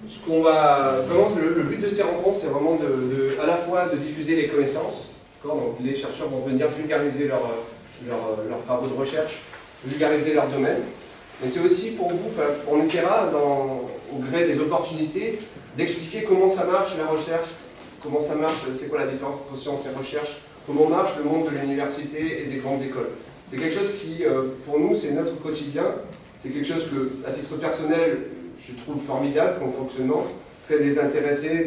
Vraiment, le but de ces rencontres, c'est vraiment à la fois de diffuser les connaissances. Donc les chercheurs vont venir vulgariser leurs travaux de recherche, vulgariser leur domaine. Mais c'est aussi pour vous, on essaiera, au gré des opportunités, d'expliquer comment ça marche la recherche, comment ça marche, c'est quoi la différence entre sciences et recherche, comment marche le monde de l'université et des grandes écoles. C'est quelque chose qui, pour nous, c'est notre quotidien. C'est quelque chose que, à titre personnel, je trouve formidable comme fonctionnement, très désintéressé,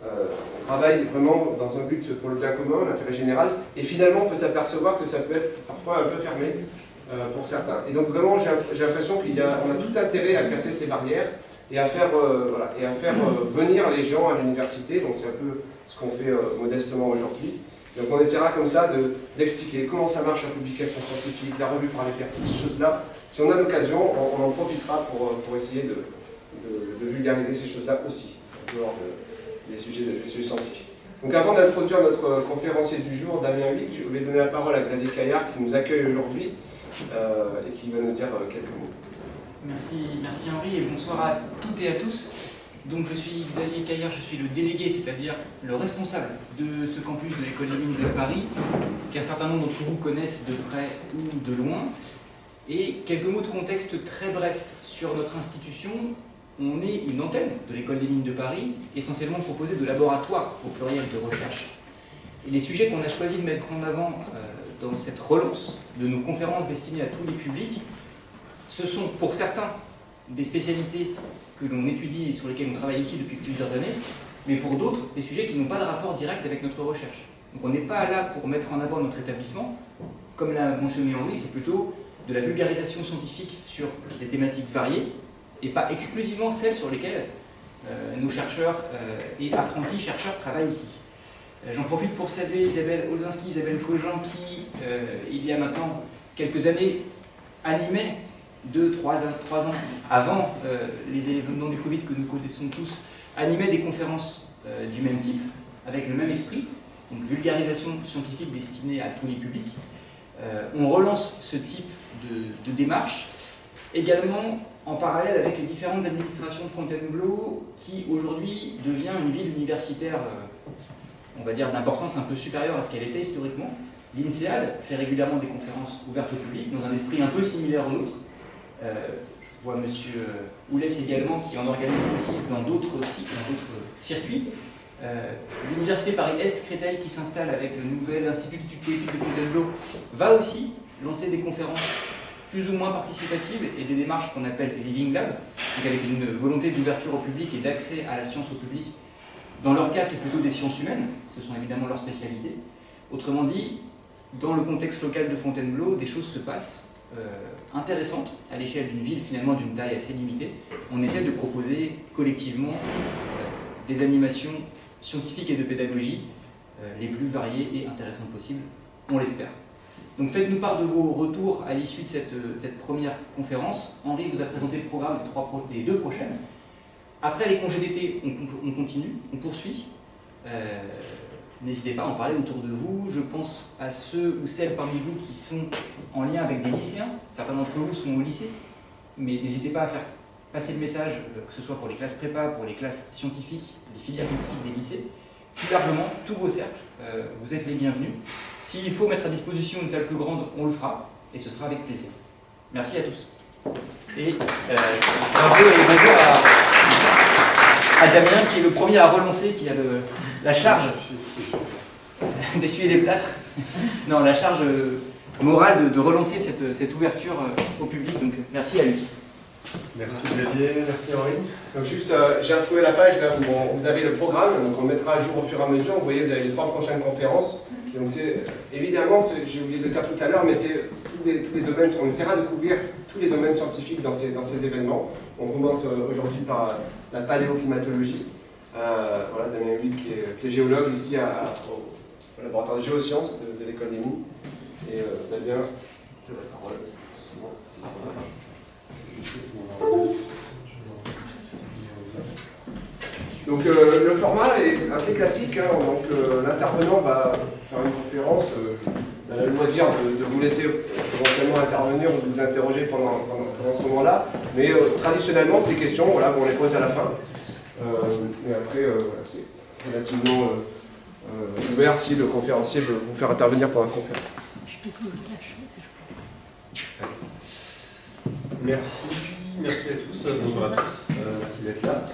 on travaille vraiment dans un but pour le bien commun, l'intérêt général, et finalement on peut s'apercevoir que ça peut être parfois un peu fermé pour certains. Et donc vraiment j'ai l'impression qu'on a tout intérêt à casser ces barrières et à faire, venir les gens à l'université, donc c'est un peu ce qu'on fait modestement aujourd'hui. Donc on essaiera comme ça d'expliquer comment ça marche la publication scientifique, la revue par les pairs, toutes ces choses-là. Si on a l'occasion, on en profitera pour essayer de vulgariser ces choses-là aussi, en dehors des sujets scientifiques. Donc avant d'introduire notre conférencier du jour, Damien Huyghe, je vais donner la parole à Xavier Caillard qui nous accueille aujourd'hui et qui va nous dire quelques mots. Merci Henri et bonsoir à toutes et à tous. Donc je suis Xavier Caillard, je suis le délégué, c'est-à-dire le responsable de ce campus de l'École des Mines de Paris, qu'un certain nombre d'entre vous connaissent de près ou de loin. Et quelques mots de contexte très brefs sur notre institution. On est une antenne de l'École des Mines de Paris, essentiellement composée de laboratoires au pluriel de recherche. Et les sujets qu'on a choisi de mettre en avant dans cette relance de nos conférences destinées à tous les publics, ce sont pour certains des spécialités que l'on étudie et sur lesquelles on travaille ici depuis plusieurs années, mais pour d'autres, des sujets qui n'ont pas de rapport direct avec notre recherche. Donc on n'est pas là pour mettre en avant notre établissement. Comme l'a mentionné Henri, c'est plutôt de la vulgarisation scientifique sur des thématiques variées, et pas exclusivement celles sur lesquelles nos chercheurs et apprentis chercheurs travaillent ici. J'en profite pour saluer Isabelle Olzinski, Isabelle Cogent, qui, il y a maintenant quelques années, animait 2-3 ans avant les événements du Covid que nous connaissons tous, animait des conférences du même type, avec le même esprit, donc vulgarisation scientifique destinée à tous les publics. On relance ce type de démarche, également en parallèle avec les différentes administrations de Fontainebleau, qui aujourd'hui devient une ville universitaire, on va dire, d'importance un peu supérieure à ce qu'elle était historiquement. L'INSEAD fait régulièrement des conférences ouvertes au public, dans un esprit un peu similaire au nôtre. Je vois M. Oulès également, qui en organise aussi dans d'autres sites, dans d'autres circuits. L'Université Paris-Est Créteil, qui s'installe avec le nouvel Institut d'études politiques de Fontainebleau, va aussi lancer des conférences plus ou moins participatives et des démarches qu'on appelle Living Lab, donc avec une volonté d'ouverture au public et d'accès à la science au public. Dans leur cas, c'est plutôt des sciences humaines, ce sont évidemment leurs spécialités. Autrement dit, dans le contexte local de Fontainebleau, des choses se passent intéressantes à l'échelle d'une ville finalement d'une taille assez limitée. On essaie de proposer collectivement des animations scientifiques et de pédagogie les plus variées et intéressantes possibles, on l'espère. Donc faites-nous part de vos retours à l'issue de cette première conférence. Henri vous a présenté le programme des 2 prochaines. Après les congés d'été, on continue, on poursuit. N'hésitez pas à en parler autour de vous. Je pense à ceux ou celles parmi vous qui sont en lien avec des lycéens. Certains d'entre vous sont au lycée, mais n'hésitez pas à faire passer le message, que ce soit pour les classes prépa, pour les classes scientifiques, les filières scientifiques des lycées. Plus largement, tous vos cercles, vous êtes les bienvenus. S'il faut mettre à disposition une salle plus grande, on le fera, et ce sera avec plaisir. Merci à tous. Et bravo et bonjour à Damien, qui est le premier à relancer, qui a la charge d'essuyer les plâtres. Non, la charge morale de relancer cette ouverture au public, donc merci à lui. Merci Xavier, merci Henri. Donc juste, j'ai retrouvé la page là où vous avez le programme, donc on le mettra à jour au fur et à mesure. Vous voyez, vous avez les 3 prochaines conférences. Donc c'est évidemment, j'ai oublié de le dire tout à l'heure, mais c'est tous les domaines, on essaiera de couvrir tous les domaines scientifiques dans ces événements. On commence aujourd'hui par la paléoclimatologie. Voilà, Damien Huyghe qui est géologue ici au laboratoire de géosciences de l'École des Mines. Et Damien, tu as la parole. Bon, c'est ça. Donc le format est assez classique, hein. Donc l'intervenant va faire une conférence, on a le loisir de vous laisser éventuellement intervenir ou de vous interroger pendant ce moment-là, mais traditionnellement c'est des questions, voilà, on les pose à la fin. Et après, voilà, c'est relativement ouvert si le conférencier veut vous faire intervenir pour la conférence. Merci à tous, bonjour à tous, merci d'être là.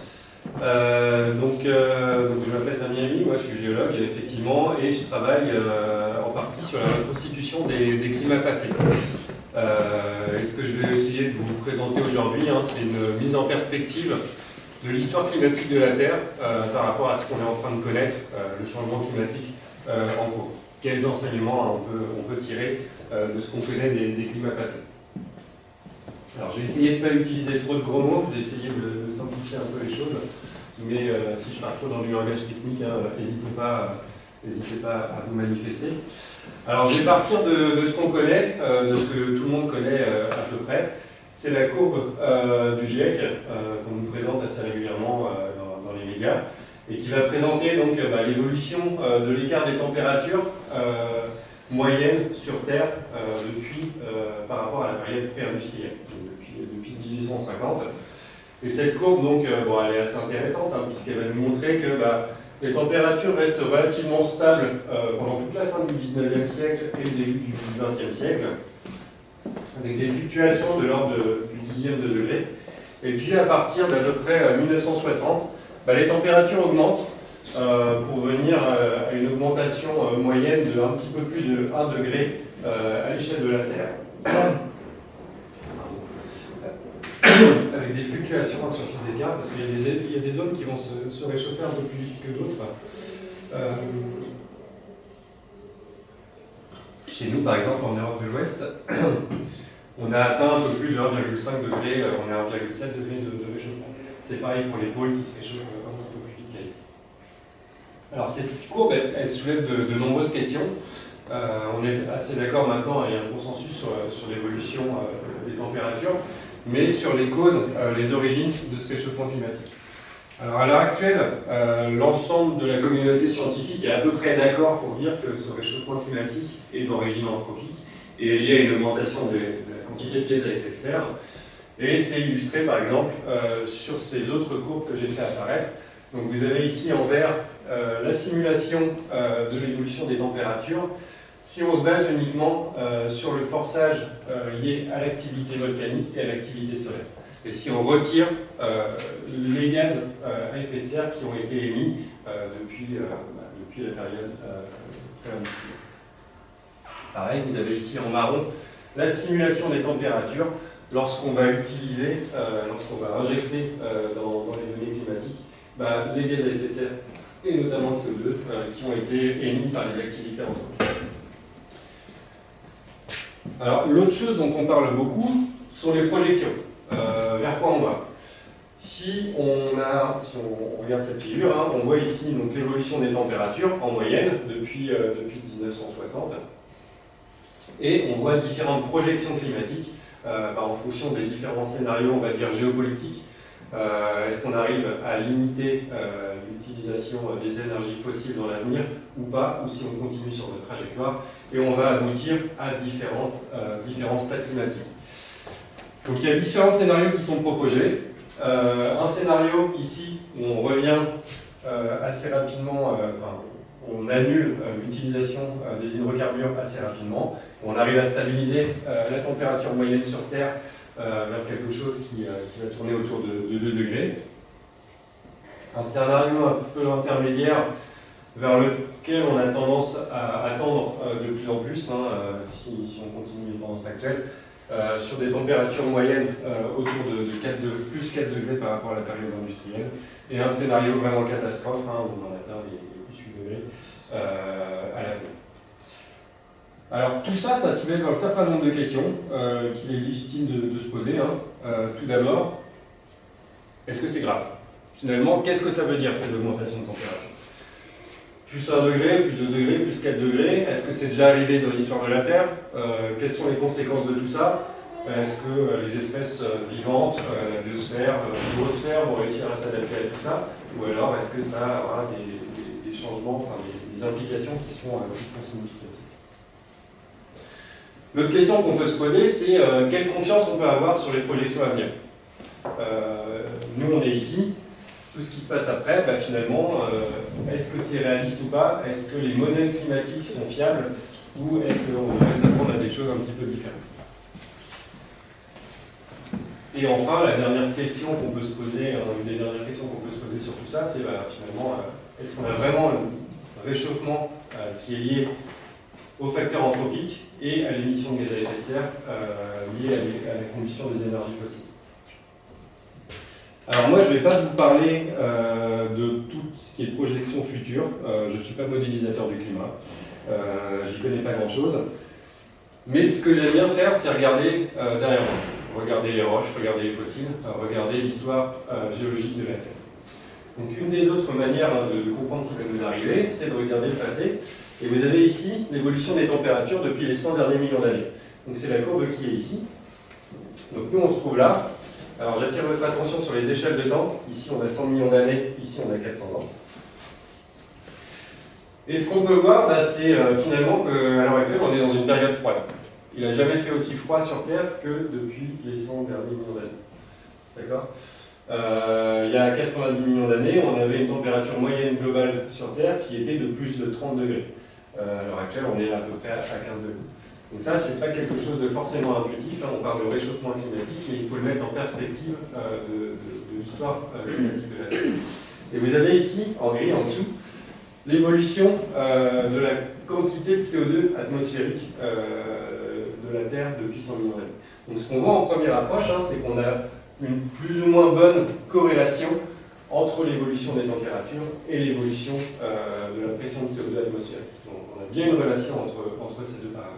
Donc je m'appelle Damien Amy, moi je suis géologue effectivement et je travaille en partie sur la reconstitution des climats passés. Et ce que je vais essayer de vous présenter aujourd'hui, c'est une mise en perspective de l'histoire climatique de la Terre par rapport à ce qu'on est en train de connaître, le changement climatique en cours. Quels enseignements on peut tirer de ce qu'on connaît des climats passés. Alors j'ai essayé de ne pas utiliser trop de gros mots, j'ai essayé de simplifier un peu les choses, mais si je pars trop dans du langage technique, n'hésitez pas à vous manifester. Alors je vais partir de ce qu'on connaît, de ce que tout le monde connaît à peu près. C'est la courbe du GIEC qu'on nous présente assez régulièrement dans les médias et qui va présenter donc l'évolution de l'écart des températures moyennes sur Terre par rapport à la période pré-industrielle, depuis 1850. Et cette courbe donc, elle est assez intéressante puisqu'elle va nous montrer que les températures restent relativement stables pendant toute la fin du 19e siècle et le début du 20e siècle, avec des fluctuations de l'ordre du dixième de degré. Et puis à partir d'à peu près 1960, les températures augmentent pour venir à une augmentation moyenne de un petit peu plus de 1 degré à l'échelle de la Terre. Avec des fluctuations sur ces écarts, parce qu'il y a des zones qui vont se réchauffer un peu plus vite que d'autres. Chez nous, par exemple, en Europe de l'Ouest, on a atteint un peu plus de 1,5 degré, on est à 1,7 degré de réchauffement. C'est pareil pour les pôles qui se réchauffent un petit peu plus vite qu'ailleurs. Alors cette courbe, elle soulève de nombreuses questions. On est assez d'accord maintenant, il y a un consensus sur l'évolution des températures, mais sur les causes, les origines de ce réchauffement climatique. Alors à l'heure actuelle, l'ensemble de la communauté scientifique est à peu près d'accord pour dire que ce réchauffement climatique est d'origine anthropique et lié à une augmentation de la quantité de gaz à effet de serre. Et c'est illustré par exemple sur ces autres courbes que j'ai fait apparaître. Donc vous avez ici en vert la simulation de l'évolution des températures si on se base uniquement sur le forçage lié à l'activité volcanique et à l'activité solaire. Et si on retire les gaz à effet de serre qui ont été émis depuis la période pré-industrielle. Pareil, vous avez ici en marron la simulation des températures lorsqu'on va utiliser, lorsqu'on va injecter dans les données climatiques les gaz à effet de serre et notamment le CO2 qui ont été émis par les activités anthropiques. Alors l'autre chose dont on parle beaucoup sont les projections. Vers quoi on va? Si on regarde cette figure, on voit ici l'évolution des températures en moyenne depuis 1960 et on voit différentes projections climatiques en fonction des différents scénarios, on va dire géopolitiques. Est-ce qu'on arrive à limiter l'utilisation des énergies fossiles dans l'avenir ou pas, ou si on continue sur notre trajectoire, et on va aboutir à différents stades climatiques. Donc il y a différents scénarios qui sont proposés. Un scénario ici où on revient assez rapidement, on annule l'utilisation des hydrocarbures assez rapidement, on arrive à stabiliser la température moyenne sur Terre vers quelque chose qui va tourner autour de 2 degrés. Un scénario un peu intermédiaire vers lequel on a tendance à attendre de plus en plus, si on continue les tendances actuelles, sur des températures moyennes autour de plus 4 degrés par rapport à la période industrielle, et un scénario vraiment catastrophe, où on atteint les plus 8 degrés à l'avenir. Alors tout ça, ça soulève un certain nombre de questions qu'il est légitime de se poser. Tout d'abord, est-ce que c'est grave? Finalement, qu'est-ce que ça veut dire cette augmentation de température? Plus 1 degré, plus 2 degrés, plus 4 degrés, est-ce que c'est déjà arrivé dans l'histoire de la Terre? Quelles sont les conséquences de tout ça? Est-ce que les espèces vivantes, la biosphère, l'hydrosphère vont réussir à s'adapter à tout ça? Ou alors est-ce que ça aura des changements, des implications qui sont significatives? L'autre question qu'on peut se poser, c'est quelle confiance on peut avoir sur les projections à venir. Nous, on est ici. tout ce qui se passe après, bah, finalement, est-ce que c'est réaliste ou pas? Est-ce que les modèles climatiques sont fiables? Ou est-ce qu'on devrait s'attendre à des choses un petit peu différentes? Et enfin, la dernière question qu'on peut se poser, une des dernières questions qu'on peut se poser sur tout ça, c'est bah, finalement, est-ce qu'on a vraiment un réchauffement qui est lié aux facteurs anthropiques et à l'émission de gaz à effet de serre liée à la combustion des énergies fossiles? Alors moi, je ne vais pas vous parler de tout ce qui est projection future. Je ne suis pas modélisateur du climat. J'y connais pas grand-chose. Mais ce que j'aime bien faire, c'est regarder derrière moi. Regarder les roches, regarder les fossiles, regarder l'histoire géologique de la Terre. Donc une des autres manières de comprendre ce qui va nous arriver, c'est de regarder le passé. Et vous avez ici l'évolution des températures depuis les 100 derniers millions d'années. Donc c'est la courbe qui est ici. Donc nous, on se trouve là. Alors j'attire votre attention sur les échelles de temps. Ici, on a 100 millions d'années. Ici, on a 400 ans. Et ce qu'on peut voir, bah, c'est finalement qu'à l'heure actuelle, on est dans une période froide. Il n'a jamais fait aussi froid sur Terre que depuis les 100 derniers millions d'années. D'accord ? Il y a 90 millions d'années, on avait une température moyenne globale sur Terre qui était de plus de 30 degrés. À l'heure actuelle, on est à peu près à 15 degrés. Donc ça, c'est pas quelque chose de forcément intuitif. Hein. On parle de réchauffement climatique, mais il faut le mettre en perspective de l'histoire climatique de la Terre. Et vous avez ici, en gris, en dessous, l'évolution de la quantité de CO2 atmosphérique de la Terre depuis 100 millions d'années. Donc ce qu'on voit en première approche, hein, c'est qu'on a une plus ou moins bonne corrélation entre l'évolution des températures et l'évolution de la pression de CO2 atmosphérique. Donc on a bien une relation entre ces deux paramètres.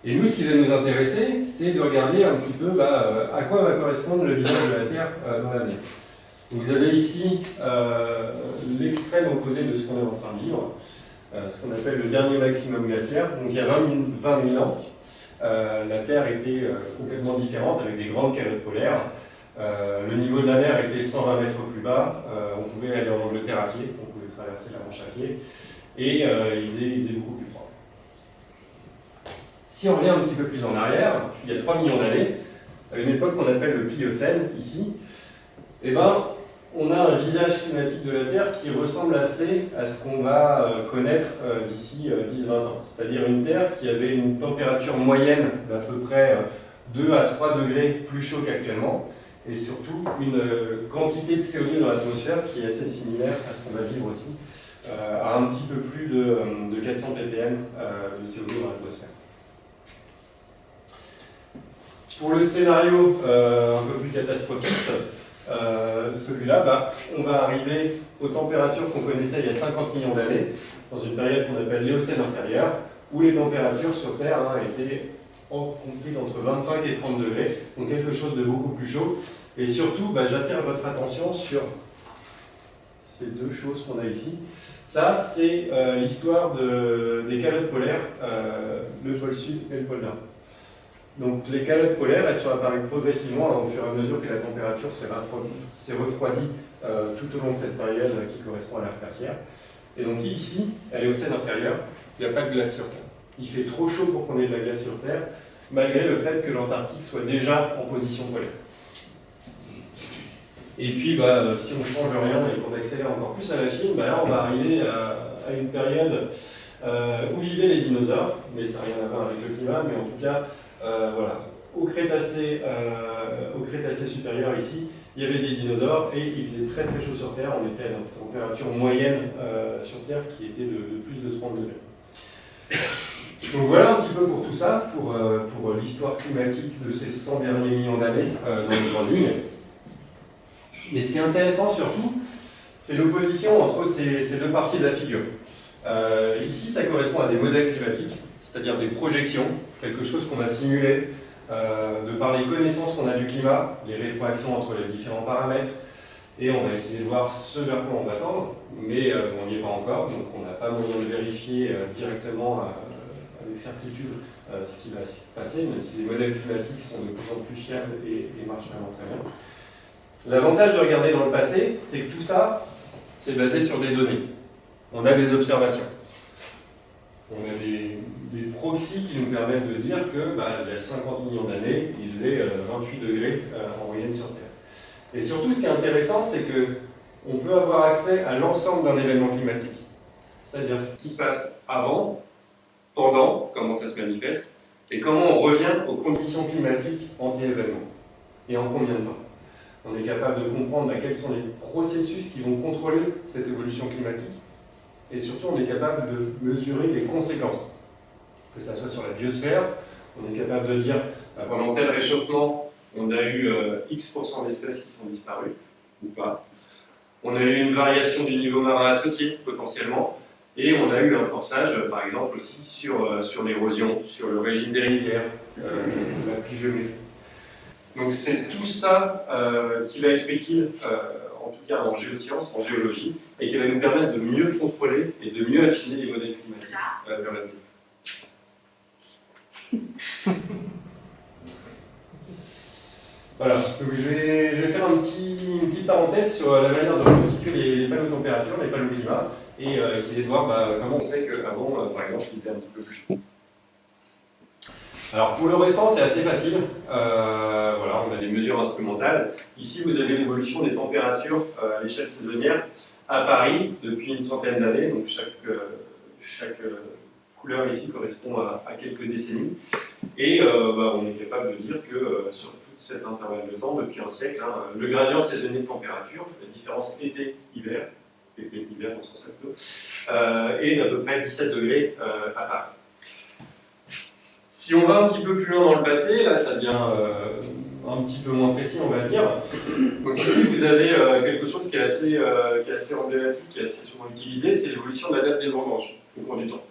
Et nous, ce qui va nous intéresser, c'est de regarder un petit peu à quoi va correspondre le visage de la Terre dans l'avenir. Vous avez ici l'extrême opposé de ce qu'on est en train de vivre, ce qu'on appelle le dernier maximum glaciaire. Donc il y a 20 000 ans, la Terre était complètement différente, avec des grandes calottes polaires. Le niveau de la mer était 120 mètres plus bas, on pouvait aller en Angleterre à pied, on pouvait traverser la Manche à pied, et il faisait beaucoup plus froid. Si on revient un petit peu plus en arrière, il y a 3 millions d'années, à une époque qu'on appelle le Pliocène, ici, eh ben, on a un visage climatique de la Terre qui ressemble assez à ce qu'on va connaître d'ici 10-20 ans. C'est-à-dire une Terre qui avait une température moyenne d'à peu près 2 à 3 degrés plus chaud qu'actuellement, et surtout une quantité de CO2 dans l'atmosphère qui est assez similaire à ce qu'on va vivre aussi, à un petit peu plus de 400 ppm de CO2 dans l'atmosphère. Pour le scénario un peu plus catastrophiste, celui-là, on va arriver aux températures qu'on connaissait il y a 50 millions d'années, dans une période qu'on appelle l'Éocène inférieur, où les températures sur Terre étaient comprises entre 25 et 30 degrés, donc quelque chose de beaucoup plus chaud. Et surtout, j'attire votre attention sur ces deux choses qu'on a ici. Ça, c'est l'histoire des calottes polaires, le pôle sud et le pôle nord. Donc les calottes polaires, elles sont apparues progressivement au fur et à mesure que la température s'est refroidie tout au long de cette période qui correspond à l'ère glaciaire. Et donc ici, à l'Éocène inférieur, il n'y a pas de glace sur Terre. Il fait trop chaud pour qu'on ait de la glace sur Terre, malgré le fait que l'Antarctique soit déjà en position polaire. Et puis, si on ne change rien et qu'on accélère encore plus à la Chine, là on va arriver à une période où vivaient les dinosaures, mais ça n'a rien à voir avec le climat, mais en tout cas, voilà, au Crétacé supérieur ici, il y avait des dinosaures et il faisait très très chaud sur Terre. On était à une température moyenne sur Terre qui était de plus de 30 degrés. Donc voilà un petit peu pour tout ça, pour l'histoire climatique de ces 100 derniers millions d'années dans les grandes lignes. Mais ce qui est intéressant surtout, c'est l'opposition entre ces deux parties de la figure. Ici, ça correspond à des modèles climatiques, c'est-à-dire des projections, quelque chose qu'on va simuler de par les connaissances qu'on a du climat, les rétroactions entre les différents paramètres, et on va essayer de voir ce vers quoi on va tendre, mais on n'y est pas encore, donc on n'a pas moyen de vérifier directement avec certitude ce qui va se passer, même si les modèles climatiques sont de plus en plus fiables et marchent vraiment très bien. L'avantage de regarder dans le passé, c'est que tout ça, c'est basé sur des données. On a des observations. On a des proxys qui nous permettent de dire que il y a 50 millions d'années, il faisait 28 degrés en moyenne sur Terre. Et surtout, ce qui est intéressant, c'est qu'on peut avoir accès à l'ensemble d'un événement climatique. C'est-à-dire ce qui se passe avant, pendant, comment ça se manifeste, et comment on revient aux conditions climatiques anti-événement. Et en combien de temps. On est capable de comprendre quels sont les processus qui vont contrôler cette évolution climatique. Et surtout, on est capable de mesurer les conséquences. Que ce soit sur la biosphère, on est capable de dire, pendant tel réchauffement, on a eu X% d'espèces qui sont disparues, ou pas. On a eu une variation du niveau marin associé, potentiellement. Et on a eu un forçage, par exemple, aussi sur l'érosion, sur le régime des rivières, la pluviométrie. Donc c'est tout ça qui va être utile, en tout cas en géosciences, en géologie, et qui va nous permettre de mieux contrôler et de mieux affiner les modèles climatiques vers l'avenir. Voilà, donc je vais faire une petite parenthèse sur la manière de reconstituer les panneaux température, les panneaux climat, et essayer de voir comment on sait qu'avant, par exemple, il faisait un petit peu plus chaud. Alors pour le récent, c'est assez facile. Voilà, on a des mesures instrumentales. Ici, vous avez l'évolution des températures à l'échelle saisonnière à Paris depuis une centaine d'années. Donc chaque couleur ici correspond à quelques décennies. Et on est capable de dire que sur tout cet intervalle de temps, depuis un siècle, le gradient saisonnier de température, la différence été-hiver, été-hiver dans ce sens plutôt, est d'à peu près 17 degrés à Paris. Si on va un petit peu plus loin dans le passé, là ça devient un petit peu moins précis, on va dire. Donc ici vous avez quelque chose qui est assez emblématique, qui est assez souvent utilisé, c'est l'évolution de la date des vendanges au cours du temps.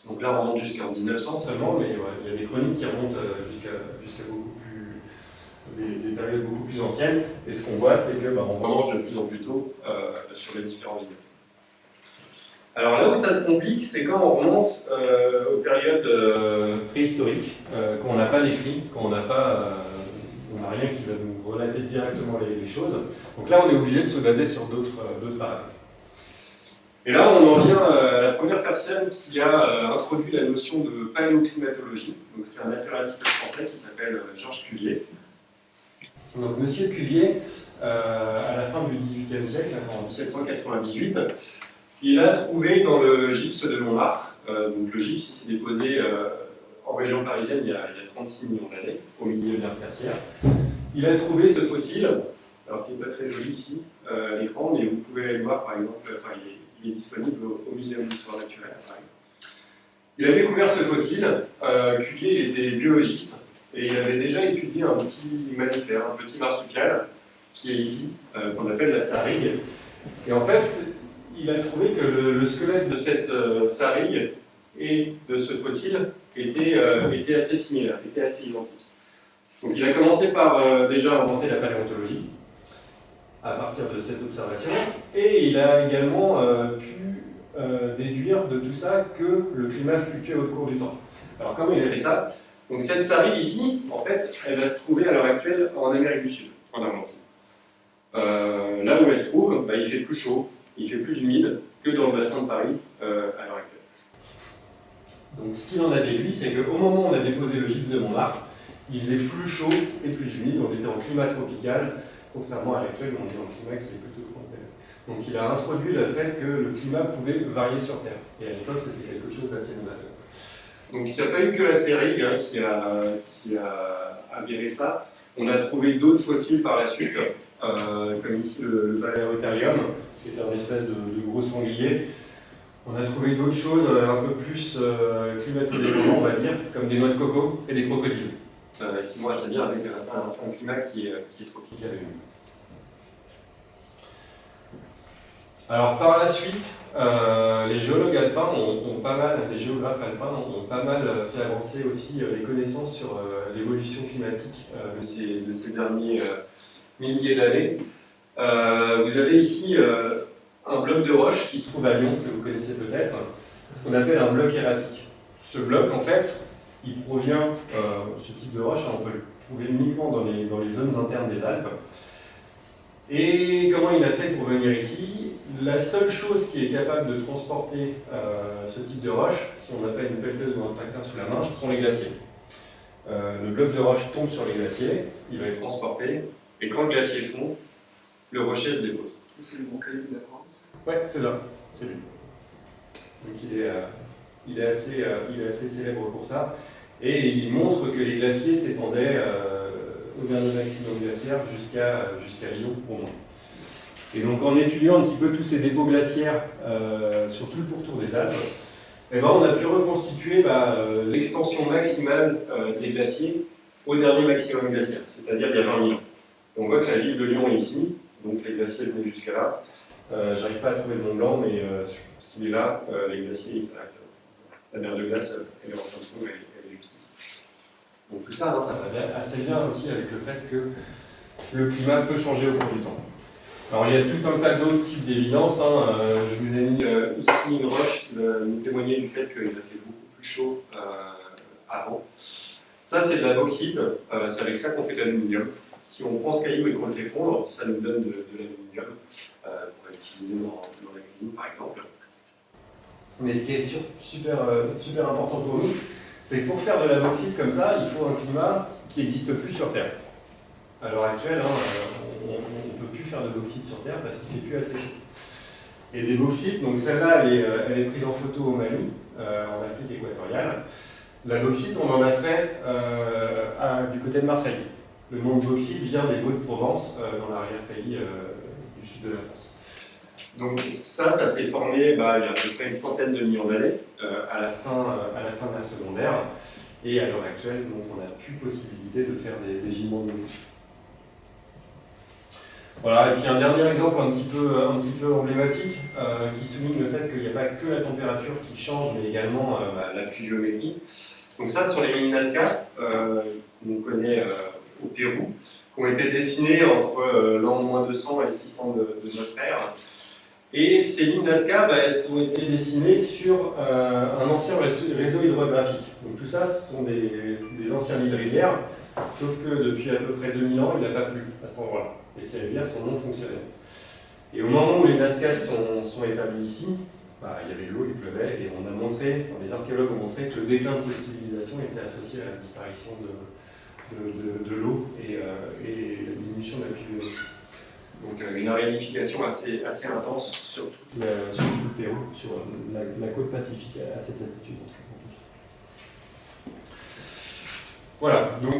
Donc là on remonte jusqu'en 1900 seulement, mais ouais, il y a des chroniques qui remontent jusqu'à beaucoup plus, des périodes beaucoup plus anciennes. Et ce qu'on voit, c'est que on vendange de plus en plus tôt sur les différents vignobles. Alors là où ça se complique, c'est quand on remonte aux périodes préhistoriques, quand on n'a pas d'écrit, quand on n'a rien qui va nous relater directement les choses. Donc là, on est obligé de se baser sur d'autres paramètres. Et là, on en vient à la première personne qui a introduit la notion de paléoclimatologie. Donc c'est un naturaliste français qui s'appelle Georges Cuvier. Donc Monsieur Cuvier, à la fin du XVIIIe siècle, en 1798, il a trouvé dans le gypse de Montmartre, donc le gypse s'est déposé en région parisienne il y a 36 millions d'années, au milieu de l'ère tertiaire. Il a trouvé ce fossile, alors qui n'est pas très joli ici, à l'écran, mais vous pouvez aller le voir par exemple, il est disponible au Muséum d'histoire naturelle à Paris. Il a découvert ce fossile, Cuvier il était biologiste, et il avait déjà étudié un petit mammifère, un petit marsupial, qui est ici, qu'on appelle la sarigue. Et en fait, il a trouvé que le squelette de cette sarigue et de ce fossile était assez similaire, était assez identique. Donc il a commencé par déjà inventer la paléontologie à partir de cette observation, et il a également pu déduire de tout ça que le climat fluctuait au cours du temps. Alors comment il a fait ça? Donc cette sarigue ici, en fait, elle va se trouver à l'heure actuelle en Amérique du Sud, en Argentine. Là où elle se trouve, il fait plus chaud, il fait plus humide que dans le bassin de Paris à l'heure actuelle. Donc ce qu'il en a déduit, c'est qu'au moment où on a déposé le gypse de Montmartre, il faisait plus chaud et plus humide, on était en climat tropical, contrairement à l'actuel où on est en climat qui est plutôt tempéré. Donc il a introduit le fait que le climat pouvait varier sur Terre. Et à l'époque, c'était quelque chose d'assez novateur. Donc il n'y a pas eu que la sarigue qui a avéré ça. On a trouvé d'autres fossiles par la suite, comme ici le Paléotherium, qui était un espèce de gros sanglier. On a trouvé d'autres choses un peu plus climato-dépendantes, on va dire, comme des noix de coco et des crocodiles, qui vont assez bien avec un climat qui est tropical et humide. Alors par la suite, les géologues alpins les géographes alpins ont pas mal fait avancer aussi les connaissances sur l'évolution climatique de ces derniers milliers d'années. Vous avez ici un bloc de roche qui se trouve à Lyon, que vous connaissez peut-être, ce qu'on appelle un bloc erratique. Ce bloc, en fait, il provient, ce type de roche, on peut le trouver uniquement dans les zones internes des Alpes. Et comment il a fait pour venir ici? La seule chose qui est capable de transporter ce type de roche, si on n'a pas une pelleteuse ou un tracteur sous la main, ce sont les glaciers. Le bloc de roche tombe sur les glaciers, il va être transporté, Et quand le glacier fond, le rocher se dépose. C'est le Grand Caillou de la France. Ouais, c'est là, c'est lui. Donc il est assez célèbre pour ça. Et il montre que les glaciers s'étendaient au dernier maximum glaciaire jusqu'à Lyon au moins. Et donc en étudiant un petit peu tous ces dépôts glaciaires sur tout le pourtour des Alpes, eh ben, on a pu reconstituer l'extension maximale des glaciers au dernier maximum glaciaire, c'est-à-dire il y a 20 000 ans. On voit que la ville de Lyon est ici, donc les glaciers venaient jusqu'à là. J'arrive pas à trouver le Mont Blanc, mais je pense qu'il est là, les glaciers ils s'arrêtent. La mer de glace, elle est en train de se trouver, elle est juste ici. Donc tout ça, ça va assez bien aussi avec le fait que le climat peut changer au cours du temps. Alors il y a tout un tas d'autres types d'évidences. Je vous ai mis ici une roche qui va nous témoigner du fait qu'il a fait beaucoup plus chaud avant. Ça c'est de la bauxite, c'est avec ça qu'on fait de l'aluminium. Si on prend ce caillou et qu'on le fait fondre, ça nous donne de l'aluminium pour l'utiliser dans la cuisine par exemple. Mais ce qui est super important pour nous, c'est que pour faire de la bauxite comme ça, il faut un climat qui n'existe plus sur Terre. À l'heure actuelle, on ne peut plus faire de bauxite sur Terre parce qu'il ne fait plus assez chaud. Et des bauxites, donc celle-là, elle est prise en photo au Mali, en Afrique équatoriale. La bauxite, on en a fait du côté de Marseille. Le nom de bauxite vient des Hauts-de-Provence, dans l'arrière-pays du sud de la France. Donc ça s'est formé il y a à peu près une centaine de millions d'années, à la fin de la secondaire. Et à l'heure actuelle, donc, on n'a plus possibilité de faire des gisements de bauxite. Voilà, et puis un dernier exemple un petit peu emblématique qui souligne le fait qu'il n'y a pas que la température qui change, mais également la pluviométrie. Donc ça, sur les mini Nazca, qu'on connaît au Pérou, qui ont été dessinés entre l'an -200 et 600 de notre ère. Et ces mini Nazca, elles ont été dessinées sur un ancien réseau hydrographique. Donc tout ça, ce sont des anciens lits de rivière, sauf que depuis à peu près 2000 ans, il n'a pas plu à cet endroit-là. Et ces rivières sont non fonctionnelles. Et au moment où les Nazca sont établis ici, il y avait de l'eau, il pleuvait, et les archéologues ont montré que le déclin de cette civilisation était associé à la disparition de l'eau et la diminution de la pluviométrie. Donc une arénification assez intense sur tout le Pérou, sur la côte pacifique à cette latitude. Voilà, donc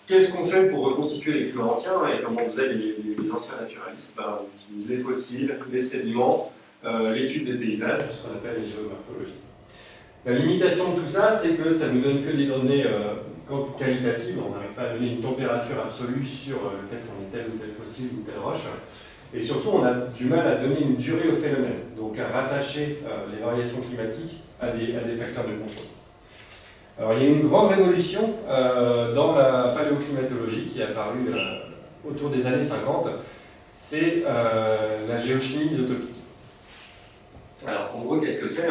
qu'est-ce qu'on fait pour reconstituer les climats anciens et comment faisaient les anciens naturalistes? On utilise les fossiles, les sédiments, l'étude des paysages, ce qu'on appelle les géomorphologies. La limitation de tout ça, c'est que ça ne nous donne que des données qualitatives, on n'arrive pas à donner une température absolue sur le fait qu'on ait tel ou tel fossile ou telle roche. Et surtout, on a du mal à donner une durée au phénomène, donc à rattacher les variations climatiques à des facteurs de contrôle. Alors, il y a une grande révolution dans la paléoclimatologie qui est apparue autour des années 50, c'est la géochimie isotopique. Alors, en gros, qu'est-ce que c'est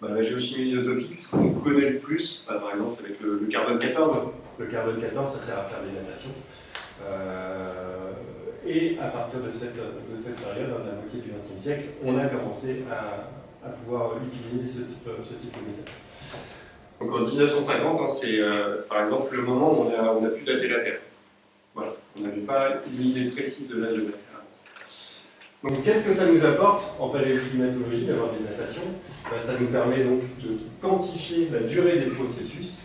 la géochimie isotopique, ce qu'on connaît le plus, par exemple, c'est avec le carbone 14. Le carbone 14, ça sert à faire des datations. Et à partir de cette période, la moitié du XXe siècle, on a commencé à pouvoir utiliser ce type de méthode. Donc en 1950, c'est par exemple le moment où on a pu dater la Terre. Voilà, on n'avait pas une idée précise de l'âge de la Terre. Donc qu'est-ce que ça nous apporte en paléoclimatologie d'avoir des datations? Ça nous permet donc de quantifier la durée des processus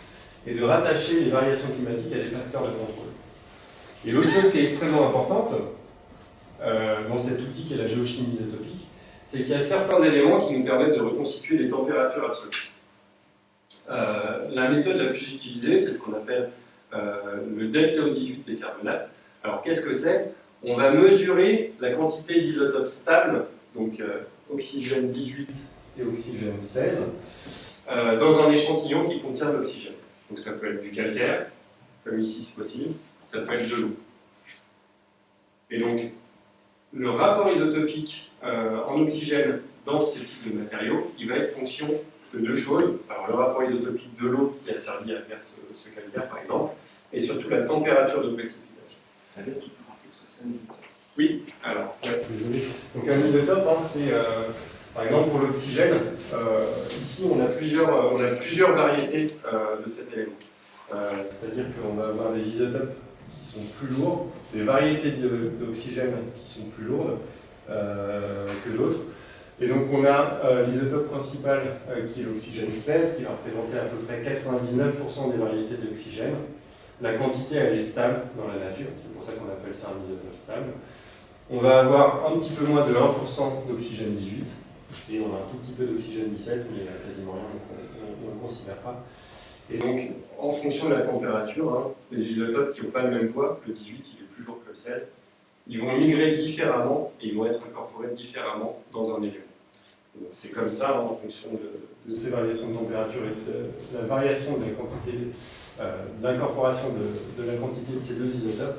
et de rattacher les variations climatiques à des facteurs de contrôle. Et l'autre chose qui est extrêmement importante dans cet outil qui est la géochimie isotopique, c'est qu'il y a certains éléments qui nous permettent de reconstituer les températures absolues. La méthode la plus utilisée, c'est ce qu'on appelle le delta 18 des carbonates. Alors qu'est-ce que c'est? On va mesurer la quantité d'isotopes stables, donc oxygène 18 et oxygène 16, dans un échantillon qui contient l'oxygène. Donc ça peut être du calcaire, comme ici c'est possible, ça peut être de l'eau. Et donc, le rapport isotopique en oxygène dans ces types de matériaux, il va être fonction de deux choses. Alors, le rapport isotopique de l'eau qui a servi à faire ce calcaire, par exemple, et surtout la température de précipitation. Oui, alors, désolé. Donc, un isotope, c'est, par exemple, pour l'oxygène, ici, on a plusieurs variétés de cet élément. C'est-à-dire qu'on va avoir des isotopes qui sont plus lourds, des variétés d'oxygène qui sont plus lourdes que d'autres. Et donc on a l'isotope principal qui est l'oxygène 16, qui va représenter à peu près 99% des variétés d'oxygène. La quantité elle est stable dans la nature, c'est pour ça qu'on appelle ça un isotope stable. On va avoir un petit peu moins de 1% d'oxygène 18, et on a un tout petit peu d'oxygène 17, mais quasiment rien, donc on ne le considère pas. Et donc, en fonction de la température, les isotopes qui n'ont pas le même poids, le 18 il est plus lourd que le 16, ils vont migrer différemment et ils vont être incorporés différemment dans un milieu. Donc c'est comme ça, en fonction de ces variations de température et de la variation de la quantité d'incorporation de la quantité de ces deux isotopes,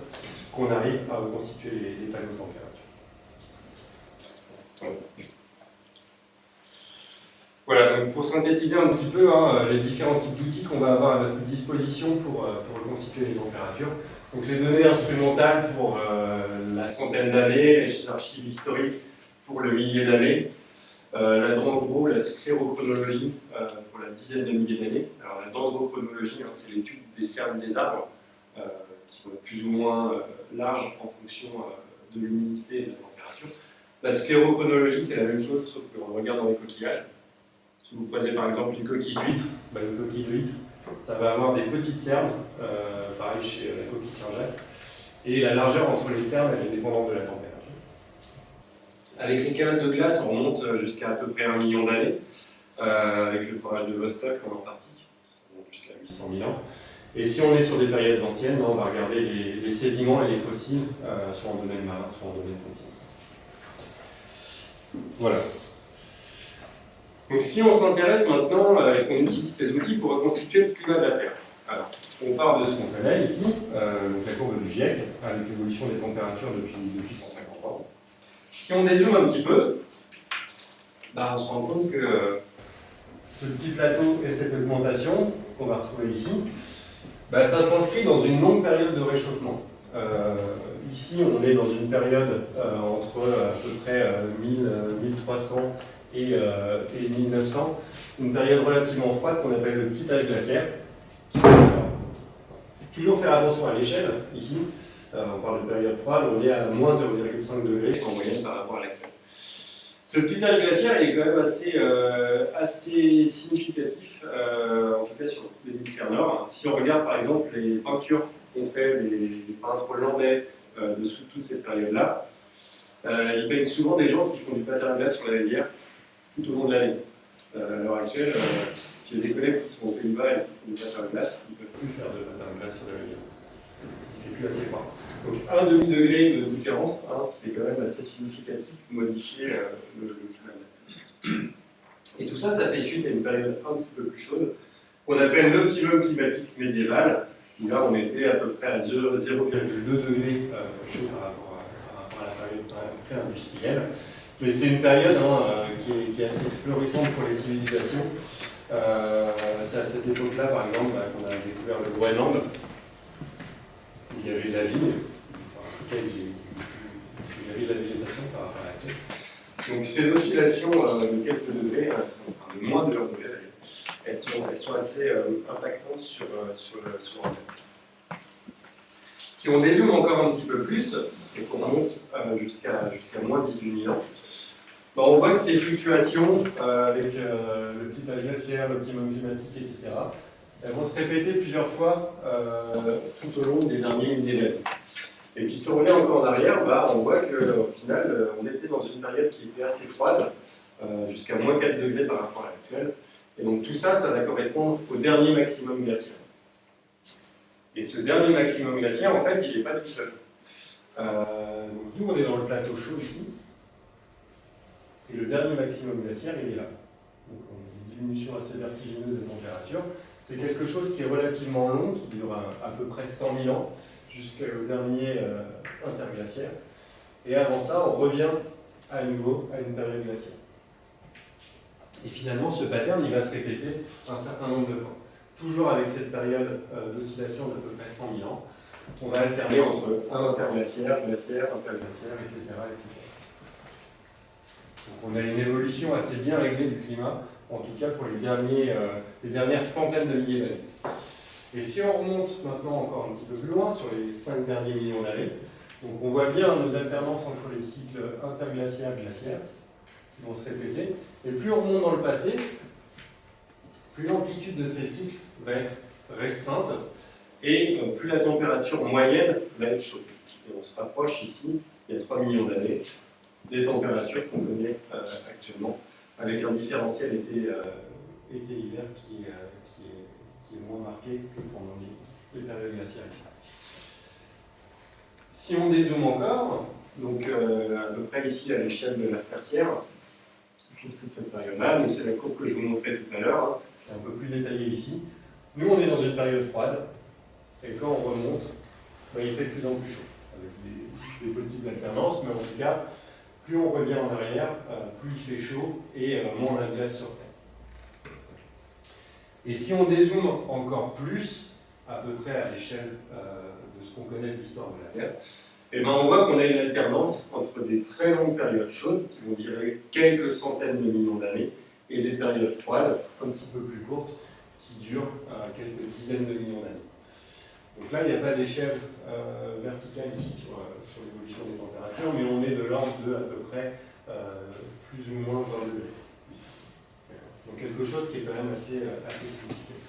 qu'on arrive à reconstituer les tableaux de température. Voilà, donc pour synthétiser un petit peu les différents types d'outils qu'on va avoir à notre disposition pour reconstituer les températures. Donc les données instrumentales pour la centaine d'années, les archives historiques pour le millier d'années, la dendro, la sclérochronologie pour la dizaine de milliers d'années. Alors la dendrochronologie, c'est l'étude des cernes des arbres, qui vont être plus ou moins larges en fonction de l'humidité et de la température. La sclérochronologie, c'est la même chose, sauf qu'on regarde dans les coquillages. Si vous prenez par exemple une coquille d'huître, une coquille d'huître, ça va avoir des petites cernes, pareil chez la coquille Saint-Jacques, et la largeur entre les cernes elle est dépendante de la température. Avec les calottes de glace, on remonte jusqu'à à peu près 1 million d'années, avec le forage de Vostok en Antarctique, on monte jusqu'à 800 000 ans. Et si on est sur des périodes anciennes, on va regarder les sédiments et les fossiles, soit en domaine marin, soit en domaine continental. Voilà. Donc si on s'intéresse maintenant et qu'on utilise ces outils pour reconstituer le climat de la Terre. Alors, on part de ce qu'on connaît ici, donc la courbe du GIEC, avec l'évolution des températures depuis 150 ans. Si on dézoome un petit peu, on se rend compte que ce petit plateau et cette augmentation qu'on va retrouver ici, ça s'inscrit dans une longue période de réchauffement. Ici, on est dans une période entre à peu près 1300 et 1900, une période relativement froide qu'on appelle le petit âge glaciaire. Toujours faire attention à l'échelle, ici, on parle de période froide, on est à moins 0,5 degrés en moyenne par rapport à l'actuel. Ce petit âge glaciaire il est quand même assez significatif, en tout cas sur l'hémisphère nord. Si on regarde par exemple les peintures qu'ont fait les peintres hollandais de toute cette période-là, ils peignent souvent des gens qui font du patin à glace sur la rivière tout au long de l'année. À l'heure actuelle, j'ai des collègues qui sont aux Pays-Bas et qui font du patin à glace, ils ne peuvent plus faire de patin à glace sur la rivière. Ce qui fait plus assez froid. Donc 1 demi-degré de différence, c'est quand même assez significatif pour modifier le climat. Et tout ça, ça fait suite à une période un petit peu plus chaude, qu'on appelle l'optimum climatique médiéval, où là on était à peu près à 0,2 degrés chaud par rapport à la période pré-industrielle. Mais c'est une période qui est assez florissante pour les civilisations. C'est à cette époque-là, par exemple, qu'on a découvert le Groenland, où il y avait de la vie, en tout cas, il y avait de la végétation par rapport à l'actuel. Donc ces oscillations de quelques degrés, de moins de 1 degré, elles sont assez impactantes sur la Terre. Si on dézoome encore un petit peu plus, et qu'on remonte jusqu'à moins 18 000 ans, on voit que ces fluctuations, avec le petit âge glaciaire, l'optimum climatique, etc., elles vont se répéter plusieurs fois tout au long des derniers milliers d'années. Et puis si on revient encore en arrière, on voit qu'au final, on était dans une période qui était assez froide, jusqu'à moins 4 degrés par rapport à l'actuel. Et donc tout ça, ça va correspondre au dernier maximum glaciaire. Et ce dernier maximum glaciaire, en fait, il n'est pas tout seul. Donc nous, on est dans le plateau chaud ici. Et le dernier maximum glaciaire, il est là. Donc une diminution assez vertigineuse des températures. C'est quelque chose qui est relativement long, qui dure à peu près 100 000 ans, jusqu'au dernier interglaciaire. Et avant ça, on revient à nouveau à une période glaciaire. Et finalement, ce pattern, il va se répéter un certain nombre de fois. Toujours avec cette période d'oscillation d'à peu près 100 000 ans. On va alterner entre un interglaciaire, glaciaire, interglaciaire, etc., etc. Donc on a une évolution assez bien réglée du climat, en tout cas pour les dernières centaines de milliers d'années. Et si on remonte maintenant encore un petit peu plus loin, sur les 5 derniers millions d'années, donc on voit bien nos alternances entre les cycles interglaciaires et glaciaires, qui vont se répéter. Et plus on remonte dans le passé, plus l'amplitude de ces cycles va être restreinte, et plus la température moyenne va être chaude. Et on se rapproche ici, il y a 3 millions d'années, des températures qu'on connaît actuellement, avec un différentiel été-hiver qui est moins marqué que pendant les périodes glaciaires ici. Si on dézoome encore, donc à peu près ici à l'échelle de l'ère tertiaire, je trouve toute cette période-là, donc c'est la courbe que je vous montrais tout à l'heure, hein, c'est un peu plus détaillé ici. Nous on est dans une période froide, et quand on remonte, il fait de plus en plus chaud, avec des petites alternances, mais en tout cas, plus on revient en arrière, plus il fait chaud et moins on a de glace sur Terre. Et si on dézoome encore plus, à peu près à l'échelle de ce qu'on connaît de l'histoire de la Terre, et on voit qu'on a une alternance entre des très longues périodes chaudes, qui vont durer quelques centaines de millions d'années, et des périodes froides, un petit peu plus courtes, qui durent quelques dizaines de millions d'années. Donc là, il n'y a pas d'échelle verticale ici sur l'évolution des températures, mais on est de l'ordre de à peu près plus ou moins 20 degrés ici. Donc quelque chose qui est quand même assez significatif.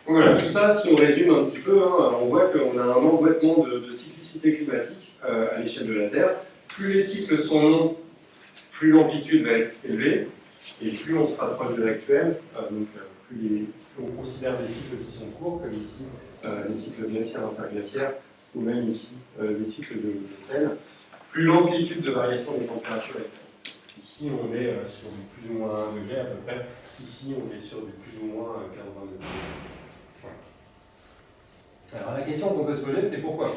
Voilà, tout ça, si on résume un petit peu, hein, on voit qu'on a un emboîtement de cyclicité climatique à l'échelle de la Terre. Plus les cycles sont longs, plus l'amplitude va être élevée, et plus on se rapproche de l'actuel, plus on considère des cycles qui sont courts, comme ici les cycles glaciaires interglaciaires, ou même ici les cycles de sel, plus l'amplitude de variation des températures est faible. Ici, on est sur du plus ou moins 1 degré à peu près. Ici, on est sur du plus ou moins 15-20 degrés. Voilà. Alors la question qu'on peut se poser, c'est pourquoi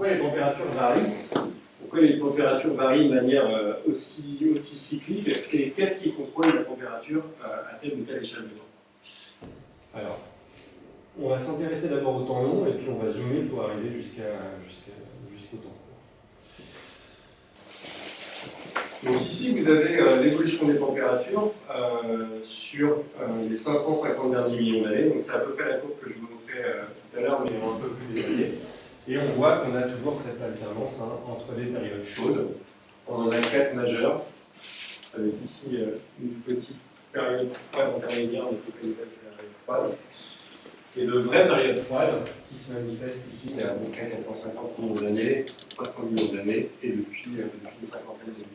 les températures varient? Pourquoi les températures varient de manière aussi cyclique? Et qu'est-ce qui contrôle la température à telle ou telle échelle de temps? Alors, on va s'intéresser d'abord au temps long et puis on va zoomer pour arriver jusqu'au temps court. Donc ici, vous avez l'évolution des températures sur les 550 derniers millions d'années. Donc c'est à peu près la courbe que je vous montrais tout à l'heure, mais un peu plus détaillée. Et on voit qu'on a toujours cette alternance entre des périodes chaudes. On en a 4 majeures, avec ici une petite période froide intermédiaire, mais qui est une période froide, et de vraies périodes froides qui se manifestent ici il y a à peu près 450 millions d'années, 300 millions d'années, et depuis une cinquantaine de millions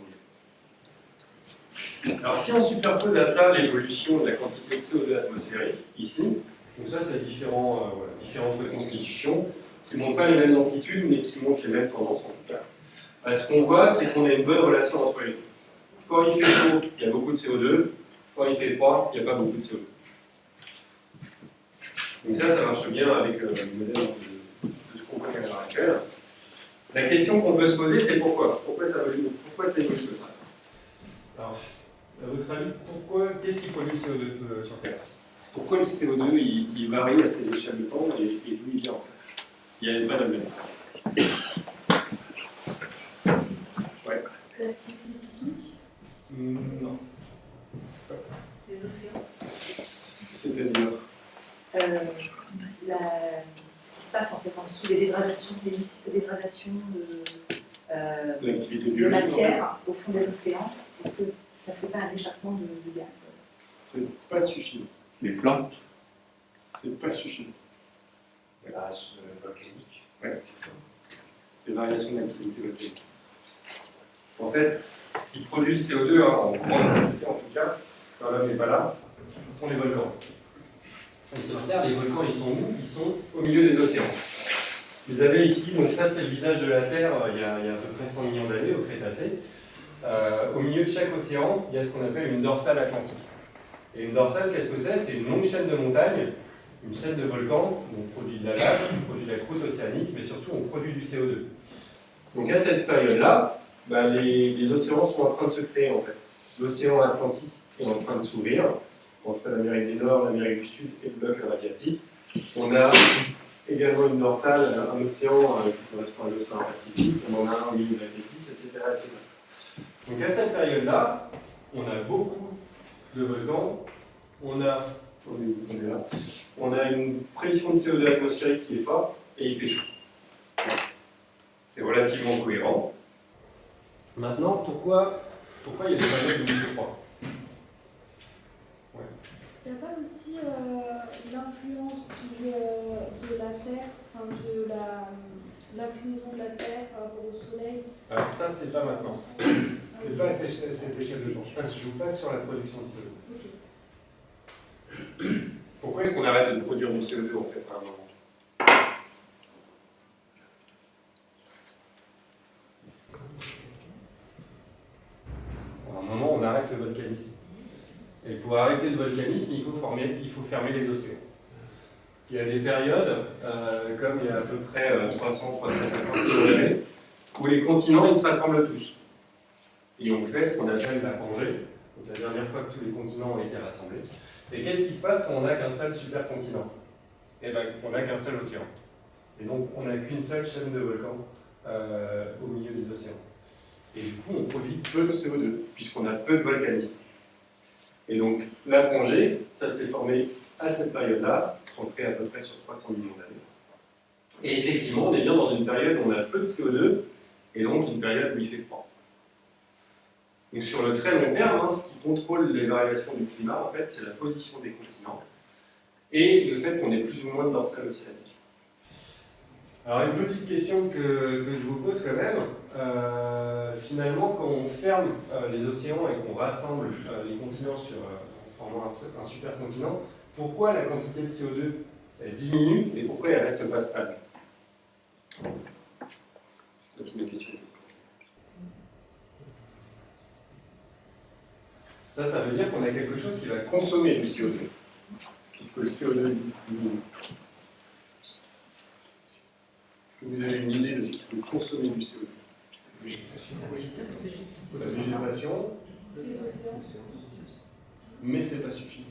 d'années. Alors si on superpose à ça l'évolution de la quantité de CO2 atmosphérique, ici, donc ça c'est différentes reconstitutions, qui ne montrent pas les mêmes amplitudes, mais qui montrent les mêmes tendances en tout cas. Ce qu'on voit, c'est qu'on a une bonne relation entre les deux. Quand il fait chaud, il y a beaucoup de CO2. Quand il fait froid, il n'y a pas beaucoup de CO2. Donc ça marche bien avec le modèle de ce qu'on connaît à l'heure actuelle. La question qu'on peut se poser, c'est pourquoi? Pourquoi ça évolue comme ça? Alors, à votre avis, qu'est-ce qui pollue le CO2 sur Terre? Pourquoi le CO2 il varie à ces échelles de temps et d'où il vient en fait? Il y a une bonne analyse. Ouais. L'activité sismique? Non. Les océans? C'est-à-dire ce qui se passe en fait en dessous, les dégradations de matière au fond des océans, est-ce que ça ne fait pas un échappement de gaz? C'est pas suffisant. Les plans C'est pas suffisant. Les variations volcaniques. Ouais, c'est ça. Les variations d'activité volcanique. En fait, ce qui produit le CO2, en grande quantité en tout cas, quand l'homme n'est pas là, ce sont les volcans. Et sur Terre, les volcans, ils sont où? Ils sont au milieu des océans. Vous avez ici, donc ça c'est le visage de la Terre il y a à peu près 100 millions d'années, au Crétacé. Au milieu de chaque océan, il y a ce qu'on appelle une dorsale atlantique. Et une dorsale, qu'est-ce que c'est? C'est une longue chaîne de montagnes, une chaîne de volcans, où on produit de la lave, on produit de la croûte océanique, mais surtout on produit du CO2. Donc à cette période-là, les océans sont en train de se créer en fait. L'océan Atlantique est en train de s'ouvrir entre l'Amérique du Nord, l'Amérique du Sud et le bloc eurasiatique. On a également une dorsale, un océan qui correspond à l'océan Pacifique, on en a un au milieu de la Tétis, etc., etc. Donc à cette période-là, on a beaucoup de volcans, on a une pression de CO2 atmosphérique qui est forte et il fait chaud. C'est relativement cohérent. Maintenant, pourquoi il y a des périodes où il fait froid? Il n'y a pas aussi l'influence de la Terre, enfin de l'inclinaison de la Terre par rapport au Soleil? Alors ça, c'est pas maintenant. C'est pas à cette échelle de temps. Ça ne se joue pas sur la production de CO2. Okay. Pourquoi est-ce qu'on arrête de produire du CO2 en fait à un moment? À un moment, on arrête le volcanisme. Et pour arrêter le volcanisme, il faut fermer les océans. Il y a des périodes, comme il y a à peu près 300-350 km, où les continents ils se rassemblent tous. Et on fait ce qu'on appelle la Pangée, donc la dernière fois que tous les continents ont été rassemblés. Et qu'est-ce qui se passe quand on n'a qu'un seul supercontinent? Eh bien, on n'a qu'un seul océan. Et donc, on n'a qu'une seule chaîne de volcans au milieu des océans. Et du coup, on produit peu de CO2, puisqu'on a peu de volcanisme. Et donc, la Pangée, ça s'est formé à cette période-là, centrée à peu près sur 300 millions d'années. Et effectivement, on est bien dans une période où on a peu de CO2, et donc une période où il fait froid. Donc sur le très long terme, ce qui contrôle les variations du climat, en fait, c'est la position des continents, et le fait qu'on ait plus ou moins de dorsale océanique. Alors une petite question que je vous pose quand même, finalement quand on ferme les océans et qu'on rassemble les continents en formant un supercontinent, pourquoi la quantité de CO2 elle diminue et pourquoi elle ne reste pas stable? Voici mes questions. Ça veut dire qu'on a quelque chose qui va consommer du CO2, puisque le CO2 diminue. Est-ce que vous avez une idée de ce qui peut consommer du CO2? La végétation, Les océans. mais c'est pas suffisant.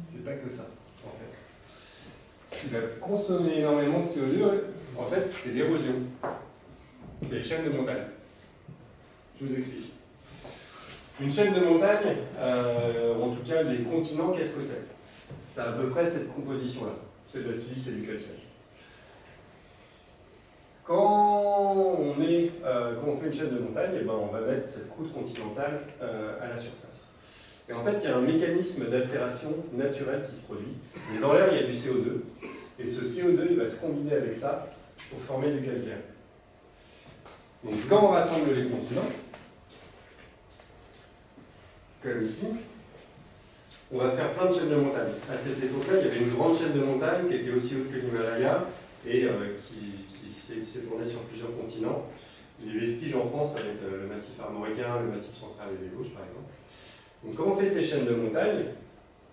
C'est pas que ça, en fait. Ce qui va consommer énormément de CO2, en fait, c'est l'érosion. C'est les chaînes de montagne. Je vous explique. Une chaîne de montagne, ou en tout cas les continents, qu'est-ce que c'est? C'est à peu près cette composition-là. C'est de la silice et du calcium. Quand on fait une chaîne de montagne, eh ben, on va mettre cette croûte continentale à la surface. Et en fait, il y a un mécanisme d'altération naturelle qui se produit. Et dans l'air, il y a du CO2. Et ce CO2, il va se combiner avec ça pour former du calcaire. Donc quand on rassemble les continents, comme ici, on va faire plein de chaînes de montagnes. À cette époque-là, il y avait une grande chaîne de montagnes qui était aussi haute que l'Himalaya et qui s'est tournée sur plusieurs continents. Les vestiges en France, ça va être le massif armoricain, le massif central et les Vosges, par exemple. Donc quand on fait ces chaînes de montagnes,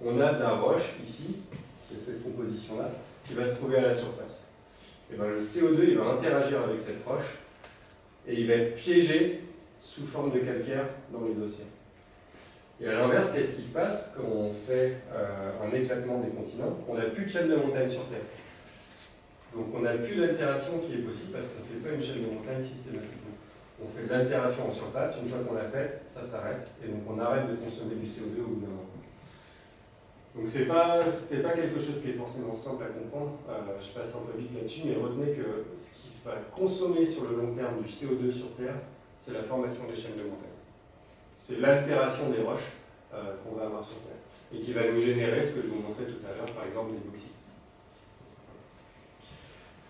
on a de la roche ici, qui est cette composition-là, qui va se trouver à la surface. Et bien, le CO2 il va interagir avec cette roche et il va être piégé sous forme de calcaire dans les océans. Et à l'inverse, qu'est-ce qui se passe quand on fait un éclatement des continents? On n'a plus de chaîne de montagne sur Terre. Donc on n'a plus d'altération qui est possible parce qu'on ne fait pas une chaîne de montagne systématiquement. On fait de l'altération en surface, une fois qu'on l'a faite, ça s'arrête, et donc on arrête de consommer du CO2 au bout d'un moment. Donc c'est pas quelque chose qui est forcément simple à comprendre, je passe un peu vite là-dessus, mais retenez que ce qui va consommer sur le long terme du CO2 sur Terre, c'est la formation des chaînes de montagne. C'est l'altération des roches qu'on va avoir sur Terre, et qui va nous générer ce que je vous montrais tout à l'heure, par exemple les bauxites.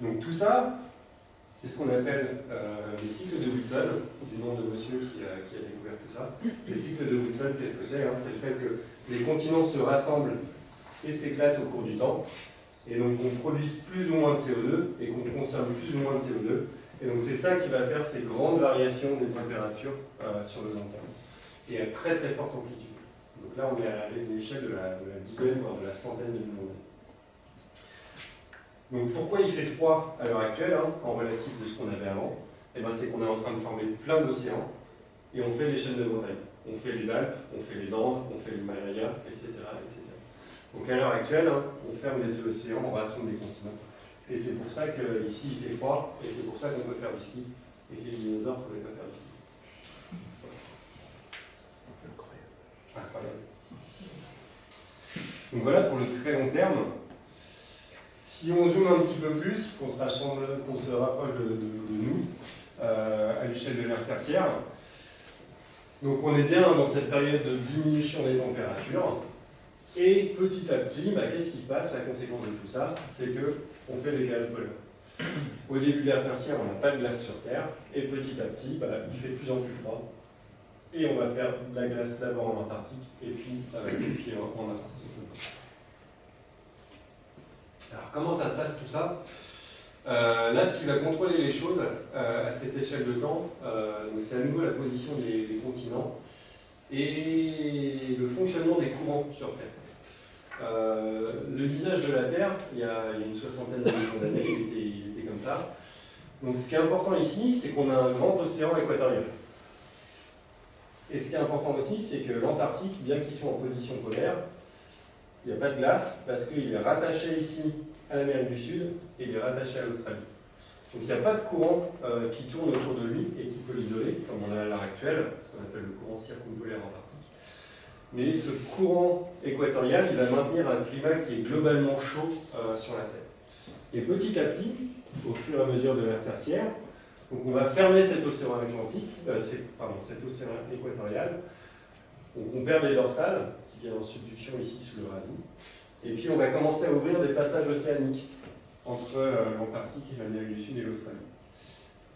Donc tout ça, c'est ce qu'on appelle les cycles de Wilson, du nom de monsieur qui a découvert tout ça. Les cycles de Wilson, qu'est-ce que c'est? C'est le fait que les continents se rassemblent et s'éclatent au cours du temps, et donc qu'on produise plus ou moins de CO2, et qu'on consomme plus ou moins de CO2. Et donc c'est ça qui va faire ces grandes variations des températures sur le long terme, et à très très forte amplitude. Donc là on est à l'échelle de la dizaine, voire de la centaine de millions d'années. Donc pourquoi il fait froid à l'heure actuelle, en relatif de ce qu'on avait avant? Eh ben, c'est qu'on est en train de former plein d'océans et on fait les chaînes de montagnes. On fait les Alpes, on fait les Andes, on fait l'Himalaya, etc., etc. Donc à l'heure actuelle, on ferme les océans, on rassemble des continents. Et c'est pour ça qu'ici il fait froid et c'est pour ça qu'on peut faire du ski et que les dinosaures ne pouvaient pas faire du ski. Incroyable. Donc voilà pour le très long terme. Si on zoome un petit peu plus, qu'on se rapproche de nous, à l'échelle de l'ère tertiaire, donc on est bien dans cette période de diminution des températures, et petit à petit, qu'est-ce qui se passe? La conséquence de tout ça, c'est qu'on fait des calottes polaires. Au début de l'ère tertiaire, on n'a pas de glace sur Terre, et petit à petit, il fait de plus en plus froid, et on va faire de la glace d'abord en Antarctique, et puis en Arctique. Alors comment ça se passe tout ça? Là, ce qui va contrôler les choses à cette échelle de temps, c'est à nouveau la position des continents et le fonctionnement des courants sur Terre. Le visage de la Terre, il y a une soixantaine de millions d'années, il était comme ça. Donc ce qui est important ici, c'est qu'on a un grand océan équatorial. Et ce qui est important aussi, c'est que l'Antarctique, bien qu'ils soient en position polaire, il n'y a pas de glace parce qu'il est rattaché ici à l'Amérique du Sud et il est rattaché à l'Australie. Donc il n'y a pas de courant qui tourne autour de lui et qui peut l'isoler, comme on a à l'heure actuelle, ce qu'on appelle le courant circumpolaire antarctique. Mais ce courant équatorial, il va maintenir un climat qui est globalement chaud sur la Terre. Et petit à petit, au fur et à mesure de l'ère tertiaire, donc on va fermer cet océan Atlantique, cet océan équatorial. Donc on perd les dorsales, qui vient en subduction ici sous l'Eurasie. Et puis on va commencer à ouvrir des passages océaniques entre l'Antarctique et l'Amérique du Sud et l'Australie.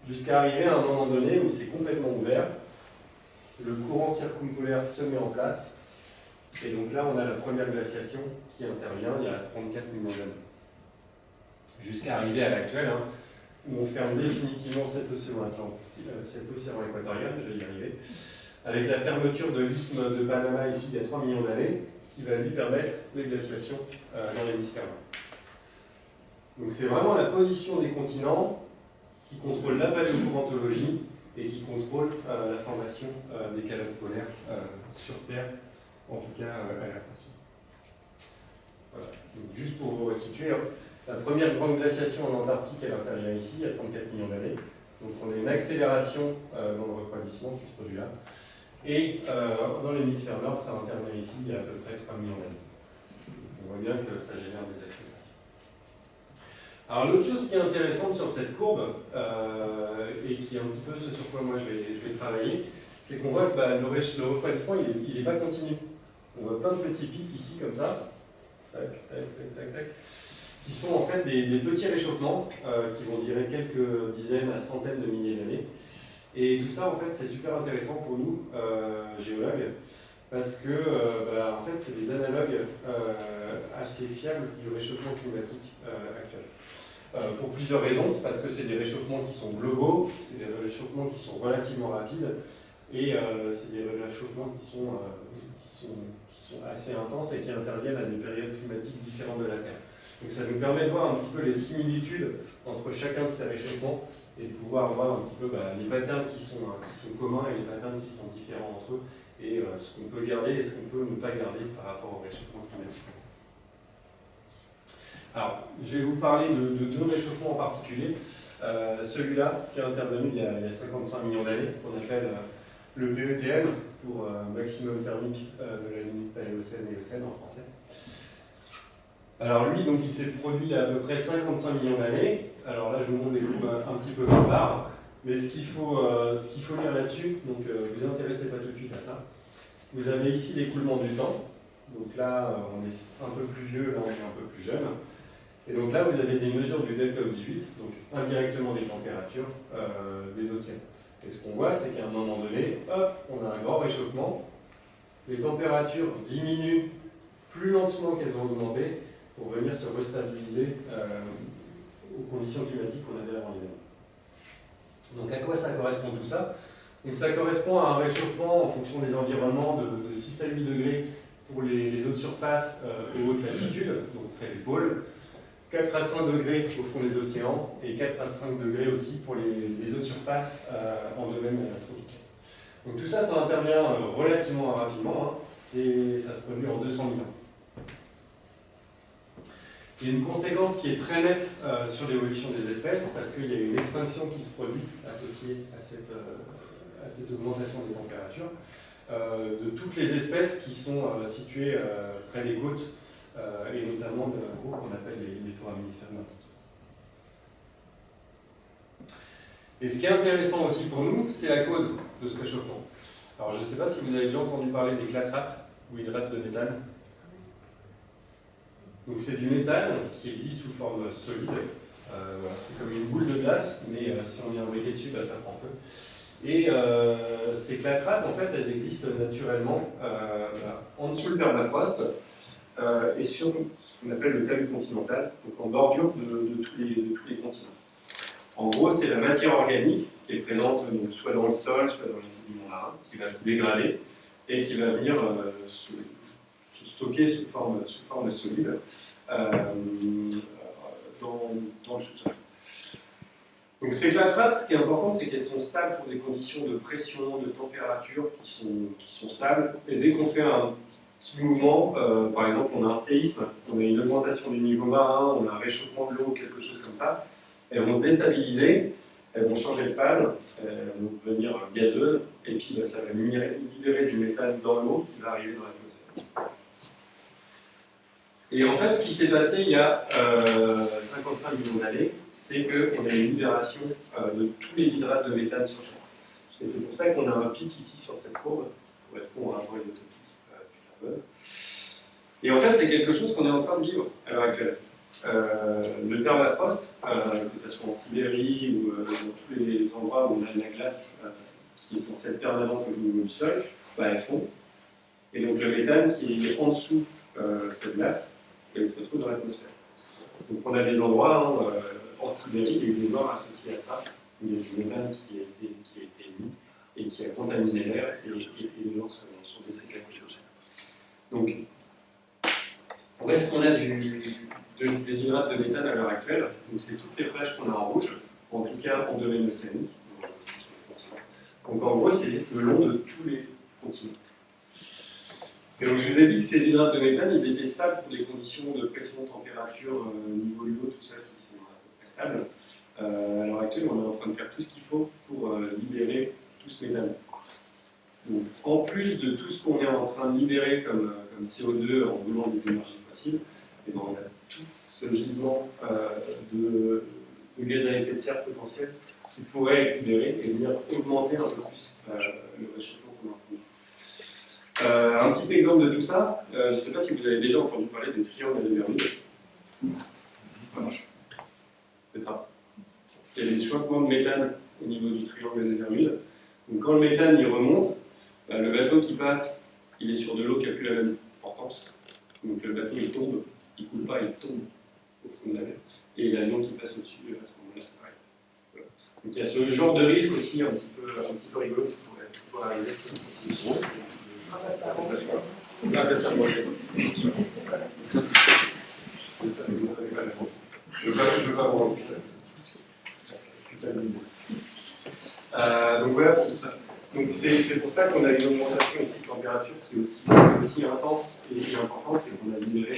Jusqu'à arriver à un moment donné où c'est complètement ouvert, le courant circumpolaire se met en place, et donc là on a la première glaciation qui intervient il y a 34 millions d'années. Jusqu'à arriver à l'actuel, où on ferme définitivement cet océan Atlantique, cet océan équatorial, je vais y arriver, avec la fermeture de l'isthme de Panama ici il y a 3 millions d'années, qui va lui permettre les glaciations dans l'hémisphère nord. Donc c'est vraiment la position des continents qui contrôle la paléocouranthologie et qui contrôle la formation des calottes polaires sur Terre, en tout cas à la partie. Voilà. Donc, juste pour vous resituer, la première grande glaciation en Antarctique, elle intervient ici, il y a 34 millions d'années. Donc on a une accélération dans le refroidissement qui se produit là. Et dans l'hémisphère nord, ça intervient ici il y a à peu près 3 millions d'années. On voit bien que ça génère des accélérations. Alors l'autre chose qui est intéressante sur cette courbe, et qui est un petit peu ce sur quoi moi je vais travailler, c'est qu'on voit que le refroidissement, il n'est pas continu. On voit plein de petits pics ici, comme ça, tac, tac, tac, tac, tac, qui sont en fait des petits réchauffements qui vont durer quelques dizaines à centaines de milliers d'années. Et tout ça, en fait, c'est super intéressant pour nous, géologues, parce que en fait, c'est des analogues assez fiables du réchauffement climatique actuel. Pour plusieurs raisons, parce que c'est des réchauffements qui sont globaux, c'est des réchauffements qui sont relativement rapides, et c'est des réchauffements qui sont assez intenses et qui interviennent à des périodes climatiques différentes de la Terre. Donc ça nous permet de voir un petit peu les similitudes entre chacun de ces réchauffements et de pouvoir voir un petit peu les patterns qui sont communs et les patterns qui sont différents entre eux, et ce qu'on peut garder et ce qu'on peut ne pas garder par rapport au réchauffement climatique. Alors, je vais vous parler de deux réchauffements en particulier. Celui-là, qui est intervenu il y a 55 millions d'années, qu'on appelle le PETM, pour maximum thermique de la limite Paléocène-Éocène en français. Alors lui, donc, il s'est produit il y a à peu près 55 millions d'années. Alors là, je vous montre des courbes un petit peu plus barres, mais ce qu'il faut lire là-dessus, donc ne vous intéressez pas tout de suite à ça. Vous avez ici l'écoulement du temps. Donc là, on est un peu plus vieux, là on est un peu plus jeune. Et donc là, vous avez des mesures du delta 18, donc indirectement des températures des océans. Et ce qu'on voit, c'est qu'à un moment donné, hop, on a un grand réchauffement. Les températures diminuent plus lentement qu'elles ont augmenté pour venir se restabiliser aux conditions climatiques qu'on avait avant l'hiver. Donc à quoi ça correspond tout ça? Donc ça correspond à un réchauffement en fonction des environnements de 6 à 8 degrés pour les eaux de surface aux hautes latitudes, donc près des pôles, 4 à 5 degrés au fond des océans, et 4 à 5 degrés aussi pour les eaux de surface en domaine tropical. Donc tout ça, ça intervient relativement rapidement, ça se produit en 200 000 ans. Il y a une conséquence qui est très nette sur l'évolution des espèces, parce qu'il y a une extinction qui se produit associée à cette augmentation des températures, de toutes les espèces qui sont situées près des côtes et notamment de ce qu'on appelle les foraminifères nordiques. Et ce qui est intéressant aussi pour nous, c'est la cause de ce réchauffement. Alors je ne sais pas si vous avez déjà entendu parler des clathrates ou hydrates de méthane. Donc c'est du méthane qui existe sous forme solide. Voilà, c'est comme une boule de glace, mais si on vient briquer dessus, ça prend feu. Et ces clathrates, en fait, elles existent naturellement en dessous le permafrost et sur ce qu'on appelle le talus continental, donc en bordure de tous les continents. En gros, c'est la matière organique qui est présente donc, soit dans le sol, soit dans les sédiments marins, qui va se dégrader et qui va venir se stocker sous forme solide dans le sous-sol. Donc ces clathrates, ce qui est important, c'est qu'elles sont stables pour des conditions de pression, de température qui sont stables. Et dès qu'on fait un petit mouvement, par exemple on a un séisme, on a une augmentation du niveau marin, on a un réchauffement de l'eau, quelque chose comme ça, elles vont se déstabiliser, elles vont changer de phase, elles vont devenir gazeuses, et puis ça va libérer du méthane dans l'eau qui va arriver dans l'atmosphère. Et en fait, ce qui s'est passé il y a 55 millions d'années, c'est qu'on a une libération de tous les hydrates de méthane sur Terre. Et c'est pour ça qu'on a un pic ici sur cette courbe, qui correspond au rapport isotopique du carbone. Et en fait, c'est quelque chose qu'on est en train de vivre à l'heure actuelle. Le permafrost, que ce soit en Sibérie ou dans tous les endroits où on a de la glace qui est censée être permanente au niveau du sol, elle fond. Et donc le méthane qui est en dessous cette glace, il se retrouve dans l'atmosphère. Donc on a des endroits, en Sibérie, il y a eu des morts associés à ça, où il y a du méthane qui a été émis et qui a contaminé l'air, et les gens sont décédés à cause de ça. Donc, où est-ce qu'on a des hydrates de méthane à l'heure actuelle? Donc c'est toutes les plages qu'on a en rouge, en tout cas en domaine océanique. Donc en gros, c'est le long de tous les continents. Et donc je vous ai dit que ces hydrates de méthane, ils étaient stables pour des conditions de pression, température, niveau de l'eau, tout ça qui sont à peu près stables. À l'heure actuelle, on est en train de faire tout ce qu'il faut pour libérer tout ce méthane. Donc en plus de tout ce qu'on est en train de libérer comme CO2 en brûlant des énergies fossiles, et ben, on a tout ce gisement de gaz à effet de serre potentiel qui pourrait être libéré et venir augmenter un peu plus le réchauffement qu'on est en train de faire. Un petit exemple de tout ça, je ne sais pas si vous avez déjà entendu parler des triangles de Bermude. Voilà. C'est ça. Il y a des échouements de méthane au niveau du triangle de Bermude. Donc quand le méthane il remonte, le bateau qui passe, il est sur de l'eau qui n'a plus la même importance. Donc le bateau il tombe, il ne coule pas, il tombe au fond de la mer. Et l'avion qui passe au-dessus, à ce moment-là, c'est pareil. Voilà. Donc il y a ce genre de risque aussi un petit peu rigolo qui pourrait arriver si on continue. Je veux pas vous rendre donc voilà pour tout ça. Donc c'est pour ça qu'on a une augmentation aussi de température qui est aussi intense et importante, c'est qu'on a libéré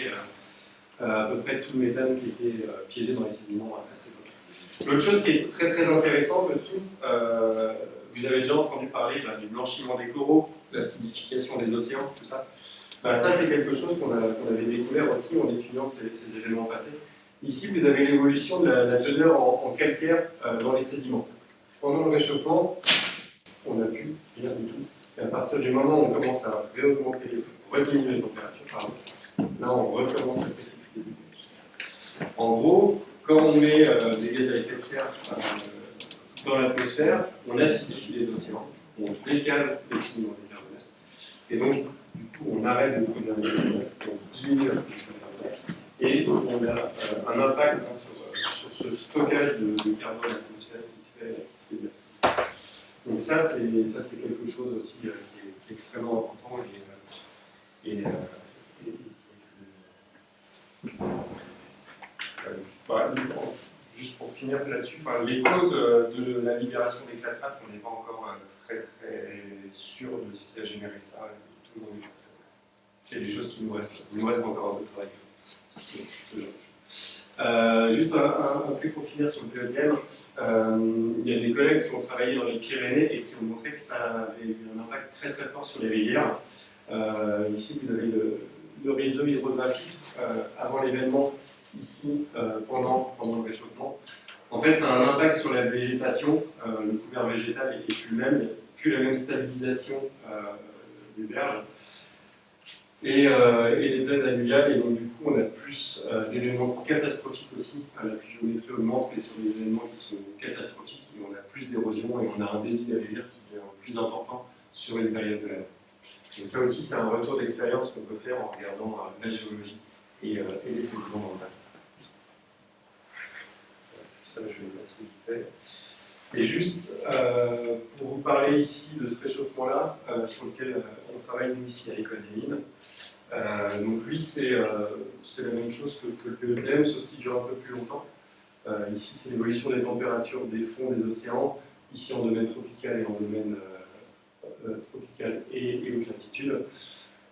à peu près tout le méthane qui était piégé dans les sédiments à cette époque. L'autre chose qui est très très intéressante aussi, vous avez déjà entendu parler du blanchiment des coraux, l'acidification des océans, tout ça. Ça, c'est quelque chose qu'on avait découvert aussi en étudiant ces événements passés. Ici, vous avez l'évolution de la teneur en calcaire dans les sédiments. Pendant le réchauffement, on n'a plus rien du tout. Et à partir du moment où on commence à rediminuer les températures, là, on recommence à précipiter. En gros, quand on met des gaz à effet de serre dans l'atmosphère, on acidifie les océans, on décale les sédiments décarbonés. Et donc, du coup, on arrête de produire des gaz, on diminue la production de gaz. Et on a un impact sur ce stockage de carbone dans l'atmosphère qui se fait bien. Donc ça, c'est quelque chose aussi qui est extrêmement important juste pour finir là-dessus, les causes de la libération des clathrates, on n'est pas encore très très sûr de ce qui a généré ça. C'est des choses qui nous restent. Il nous reste encore un peu de travail. Juste un truc pour finir sur le PETM. Il y a des collègues qui ont travaillé dans les Pyrénées et qui ont montré que ça avait eu un impact très très fort sur les rivières. Ici, vous avez le réseau hydrographique avant l'événement, ici, pendant le réchauffement. En fait, ça a un impact sur la végétation. Le couvert végétal n'est plus le même, il n'y a plus la même stabilisation des berges et des plaines alluviales. Et donc, du coup, on a plus d'événements catastrophiques aussi. La pluviométrie augmente, mais sur des événements qui sont catastrophiques, on a plus d'érosion et on a un débit de rivière qui devient plus important sur une période de l'année. Donc ça aussi, c'est un retour d'expérience qu'on peut faire en regardant la géologie et les sédiments dans le bassin. Ça, je vais passer vite fait. Et juste pour vous parler ici de ce réchauffement-là, sur lequel on travaille nous ici à l'École des Mines. Donc lui, c'est la même chose que le PETM, sauf qu'il dure un peu plus longtemps. Ici, c'est l'évolution des températures des fonds des océans, ici en domaine tropical et en domaine tropical et haute latitude.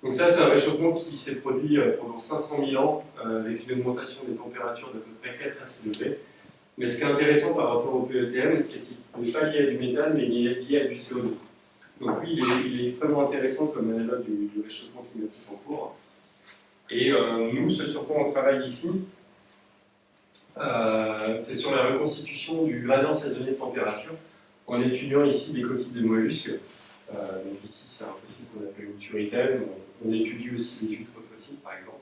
Donc ça, c'est un réchauffement qui s'est produit pendant 500 000 ans, avec une augmentation des températures d'à peu près 4 à 6 degrés. Mais ce qui est intéressant par rapport au PETM, c'est qu'il n'est pas lié à du méthane, mais il est lié à du CO2. Donc lui, il est extrêmement intéressant comme analogue du réchauffement climatique en cours. Et nous, ce sur quoi on travaille ici, c'est sur la reconstitution du gradient saisonnier de température, en étudiant ici des coquilles de mollusques. Donc ici, c'est un fossile qu'on appelle Uturitaine. On étudie aussi les huîtres fossiles, par exemple.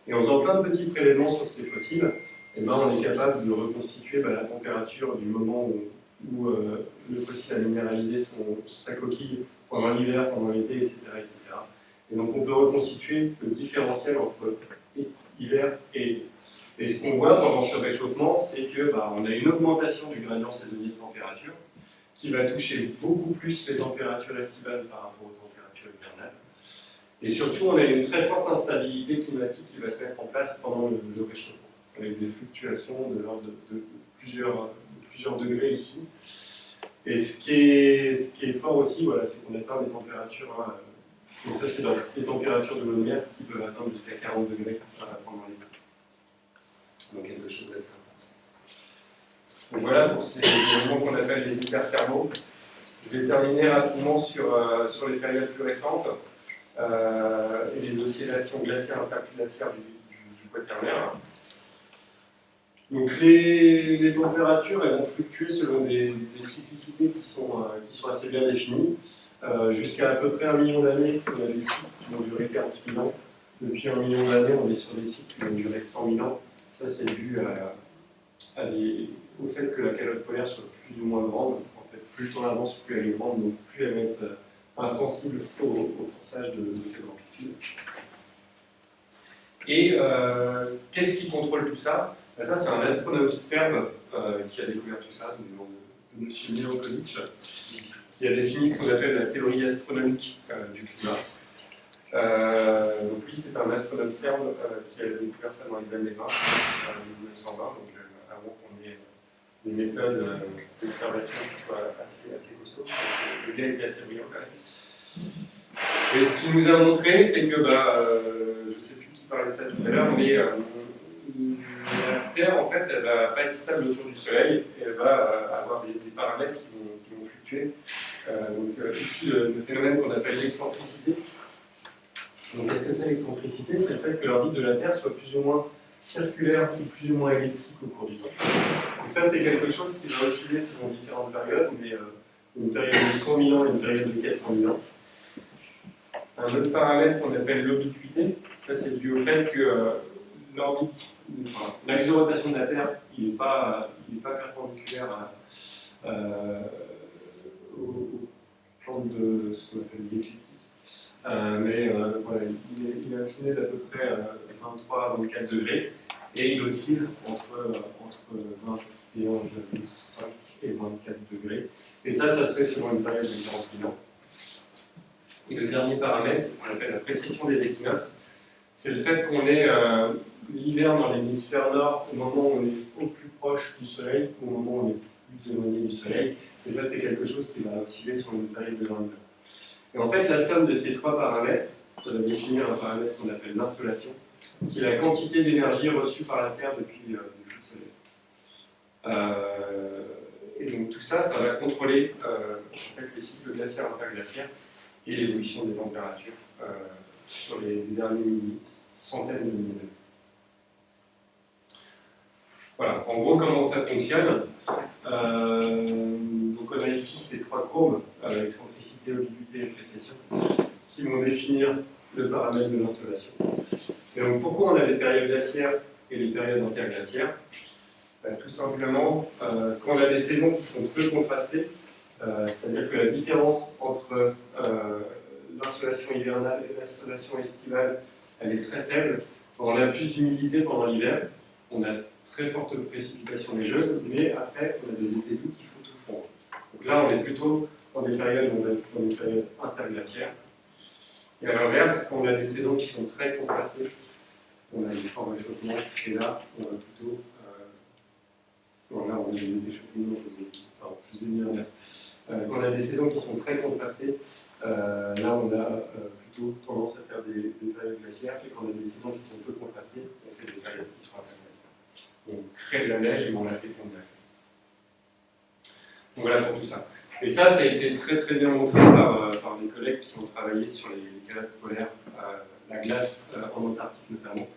Et en faisant plein de petits prélèvements sur ces fossiles, eh ben, on est capable de reconstituer la température du moment où le fossile a minéralisé sa coquille pendant l'hiver, pendant l'été, etc., etc. Et donc on peut reconstituer le différentiel entre hiver et été. Et ce qu'on voit pendant ce réchauffement, c'est qu'on a une augmentation du gradient saisonnier de température qui va toucher beaucoup plus les températures estivales par rapport aux températures hivernales. Et surtout, on a une très forte instabilité climatique qui va se mettre en place pendant le réchauffement, avec des fluctuations de l'ordre de plusieurs degrés ici. Et ce qui est fort aussi, voilà, c'est qu'on atteint des températures, donc ça c'est les températures de l'eau de mer qui peuvent atteindre jusqu'à 40 degrés pendant l'été. Donc quelque chose d'assez intense. Donc voilà pour ces éléments qu'on appelle les hyperthermaux. Je vais terminer rapidement sur les périodes plus récentes et les oscillations glaciaires interglaciaires du quaternaire. Donc les températures elles vont fluctuer selon des cyclicités qui sont assez bien définies. Jusqu'à à peu près 1 million d'années, on a des cycles qui vont durer 40 000 ans. Depuis 1 million d'années, on est sur des cycles qui vont durer 100 000 ans. Ça, c'est dû au fait que la calotte polaire soit plus ou moins grande. En fait, plus le temps avance, plus elle est grande, donc plus elle va être insensible au forçage de faible amplitude. Et qu'est-ce qui contrôle tout ça? Ça, c'est un astronome serbe qui a découvert tout ça, du nom de M. Milankovic, qui a défini ce qu'on appelle la théorie astronomique du climat. Donc lui, c'est un astronome serbe qui a découvert ça dans les années 20, 1920, donc avant qu'on ait des méthodes d'observation qui soient assez costauds. Le gars était assez brillant quand même. Et ce qu'il nous a montré, c'est que, je ne sais plus qui parlait de ça tout à l'heure, mais la Terre, en fait, elle ne va pas être stable autour du Soleil, et elle va avoir des paramètres qui vont fluctuer. Donc ici, le phénomène qu'on appelle l'excentricité. Donc qu'est-ce que c'est l'excentricité? C'est le fait que l'orbite de la Terre soit plus ou moins circulaire ou plus ou moins elliptique au cours du temps. Donc ça, c'est quelque chose qui va osciller selon différentes périodes, mais une période de 100 000 ans et une période de 400 000 ans. Un autre paramètre qu'on appelle l'obliquité, ça c'est dû au fait que l'axe de rotation de la Terre, il n'est pas perpendiculaire au plan de ce qu'on appelle l'écliptique. Mais voilà, il est incliné d'à peu près 23 à 24 degrés et il oscille entre 21,5 et 24 degrés. Et ça se fait sur une période de 40 000 ans. Et le dernier paramètre, c'est ce qu'on appelle la précession des équinoxes. C'est le fait qu'on ait l'hiver dans l'hémisphère nord au moment où on est au plus proche du Soleil, au moment où on est plus éloigné du Soleil. Et ça, c'est quelque chose qui va osciller sur une période de 20 000 ans. Et en fait, la somme de ces trois paramètres, ça va définir un paramètre qu'on appelle l'insolation, qui est la quantité d'énergie reçue par la Terre depuis le Soleil. Et donc tout ça, ça va contrôler en fait, les cycles glaciaires interglaciaires et l'évolution des températures sur les dernières centaines de milliers d'années. Voilà, en gros, comment ça fonctionne. Donc on a ici ces trois courbes, excentricité, obliquité et précession, qui vont définir le paramètre de l'insolation. Et donc pourquoi on a les périodes glaciaires et les périodes interglaciaires? Tout simplement, quand on a des saisons qui sont peu contrastées, c'est-à-dire que la différence entre l'insolation hivernale et l'insolation estivale, elle est très faible. On a plus d'humidité pendant l'hiver, on a très forte précipitation neigeuse, mais après, on a des étés doux qui font tout fondre. Donc là, on est plutôt dans des périodes interglaciaires. Et à l'inverse, quand on a des saisons qui sont très contrastées, on a des forts réchauffements, et là, on a plutôt... bon, là, on a des échauffements, je vous ai mis un verre. Quand on a des saisons qui sont très contrastées, là, on a plutôt tendance à faire des périodes glaciaires, et quand on a des saisons qui sont peu contrastées, on fait des périodes qui sont interglaciaires. On crée de la neige et on la fait fondre. Donc voilà pour tout ça. Et ça a été très très bien montré par des collègues qui ont travaillé sur les calottes polaires, la glace en Antarctique notamment,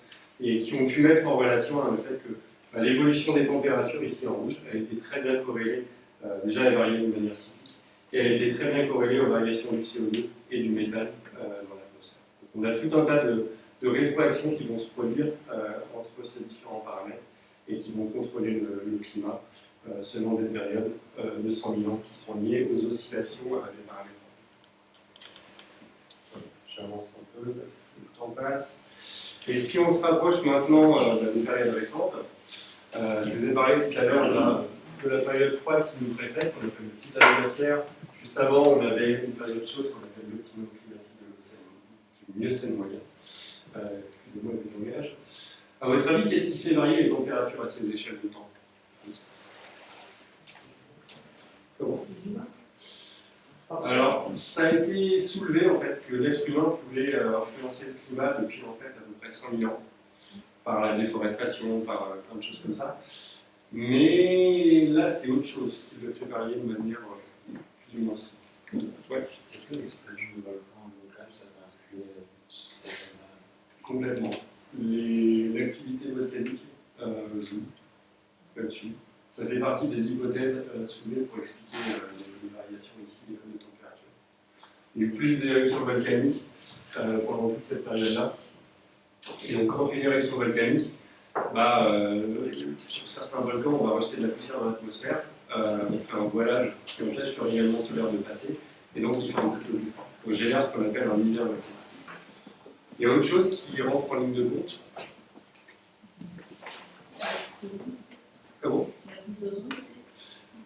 et qui ont pu mettre en relation le fait que l'évolution des températures ici en rouge, elle était très bien corrélée, déjà elle variait de manière cyclique, et elle était très bien corrélée aux variations du CO2 et du méthane dans l'atmosphère. On a tout un tas de rétroactions qui vont se produire entre ces différents paramètres et qui vont contrôler le climat selon des périodes de 100 000 ans qui sont liées aux oscillations des paramètres. J'avance un peu parce que le temps passe. Et si on se rapproche maintenant des périodes récentes, je vous ai parlé tout à l'heure de la période froide qui nous précède, qu'on appelle le petit âge glaciaire. Juste avant, on avait une période chaude qu'on appelle l'optimum climatique de l'océan, du Miocène moyen. Excusez-moi le langage. À votre avis, qu'est-ce qui fait varier les températures à ces échelles de temps? Comment? Alors, ça a été soulevé en fait que l'être humain pouvait influencer le climat depuis en fait à peu près 100 000 ans, par la déforestation, par plein de choses comme ça. Mais là, c'est autre chose qui le fait varier de manière plus ou moins simple. Ouais. Est-ce que l'explosion de volcan local, ça va influer sur ce thème-là? Complètement. L'activité volcanique joue là-dessus. Ça fait partie des hypothèses soulevées pour expliquer les variations ici des de température. Il y a eu plus d'éruptions volcaniques pendant toute cette période-là. Et donc, quand on fait une éruption volcanique, sur certains volcans, on va rejeter de la poussière dans l'atmosphère, on fait un voilage qui empêche le rayonnement solaire de passer, et donc il fait un petit peu plus froid. Donc, génère ce qu'on appelle un hiver volcanique. Il y a autre chose qui rentre en ligne de compte. Comment?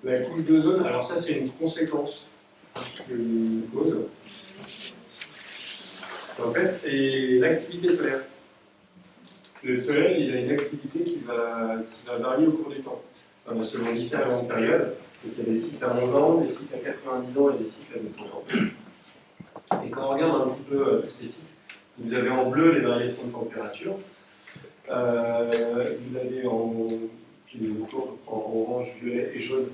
La couche d'ozone, alors ça c'est une conséquence d'une cause. En fait, c'est l'activité solaire. Le soleil, il a une activité qui va varier au cours du temps, selon différentes périodes. Donc, il y a des cycles à 11 ans, des cycles à 90 ans et des cycles à 200 ans. Et quand on regarde un petit peu tous ces cycles, vous avez en bleu les variations de température, vous avez en orange, violet et jaune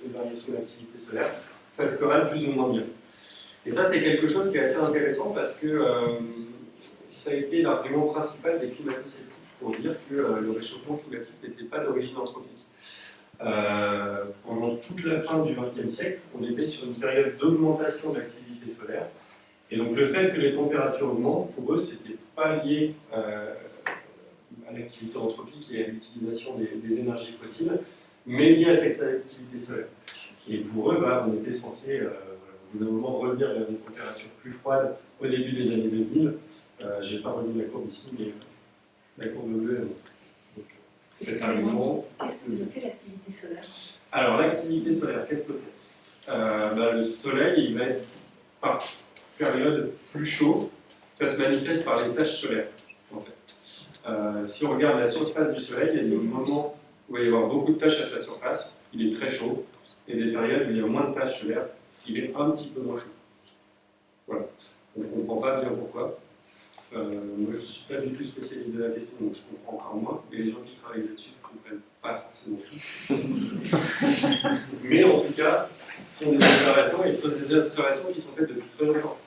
les variations d'activité solaire. Ça se corrèle plus ou moins bien. Et ça, c'est quelque chose qui est assez intéressant parce que ça a été l'argument principal des climato-sceptiques pour dire que le réchauffement climatique n'était pas d'origine anthropique. Pendant toute la fin du XXe siècle, on était sur une période d'augmentation d'activité solaire. Et donc le fait que les températures augmentent, pour eux, ce n'était pas lié à l'activité anthropique et à l'utilisation des énergies fossiles, mais lié à cette activité solaire. Et pour eux, on était censé, au bout d'un moment, revenir vers des températures plus froides au début des années 2000. Je n'ai pas remis la courbe ici, mais la courbe bleue est montrée. Donc, cet argument. Qu'est-ce que vous appelez l'activité solaire? Alors, l'activité solaire, qu'est-ce que c'est? Le soleil, il va être par période plus chaud. Ça se manifeste par les taches solaires, en fait. Si on regarde la surface du soleil, il y a des moments où il va y avoir beaucoup de taches à sa surface, il est très chaud, et des périodes où il y a moins de taches solaires, il est un petit peu moins chaud. Voilà. On ne comprend pas bien pourquoi. Moi, je ne suis pas du tout spécialiste de la question, donc je comprends encore moins, mais les gens qui travaillent là-dessus ne comprennent pas forcément tout. Mais en tout cas, ce sont des observations, et ce sont des observations qui sont faites depuis très longtemps.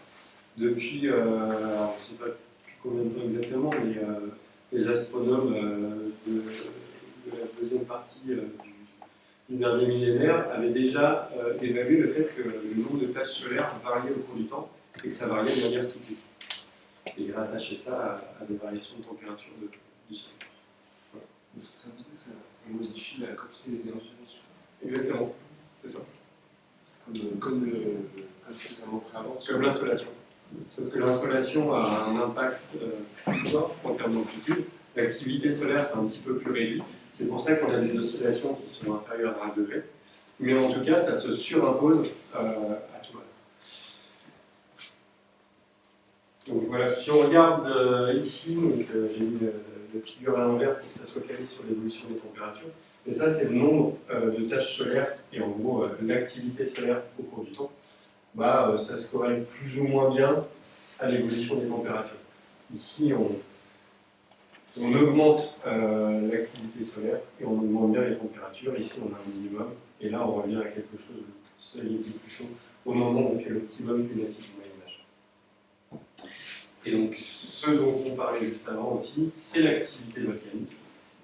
depuis, alors je ne sais pas depuis combien de temps exactement, mais les astronomes de la deuxième partie du dernier millénaire avaient déjà évalué le fait que le nombre de taches solaires variait au cours du temps et que ça variait de manière cyclique. Et rattacher ça à des variations de température du Soleil. Voilà. Parce que ça modifie la quantité d'énergie reçue. Exactement, c'est ça. Comme l'avance. Comme l'insolation. Sauf que l'insolation a un impact plus fort en termes d'amplitude. L'activité solaire, c'est un petit peu plus réduit. C'est pour ça qu'on a des oscillations qui sont inférieures à 1 degré. Mais en tout cas, ça se surimpose à tout le reste. Donc voilà, si on regarde ici, j'ai mis la figure à l'envers pour que ça se focalise sur l'évolution des températures. Et ça, c'est le nombre de taches solaires et en gros l'activité solaire au cours du temps. Ça se corrèle plus ou moins bien à l'évolution des températures. Ici, on augmente l'activité solaire et on augmente bien les températures. Ici, on a un minimum. Et là, on revient à quelque chose de soleil plus chaud au moment où on fait l'optimum climatique du Moyen-Âge. Et donc, ce dont on parlait juste avant aussi, c'est l'activité volcanique.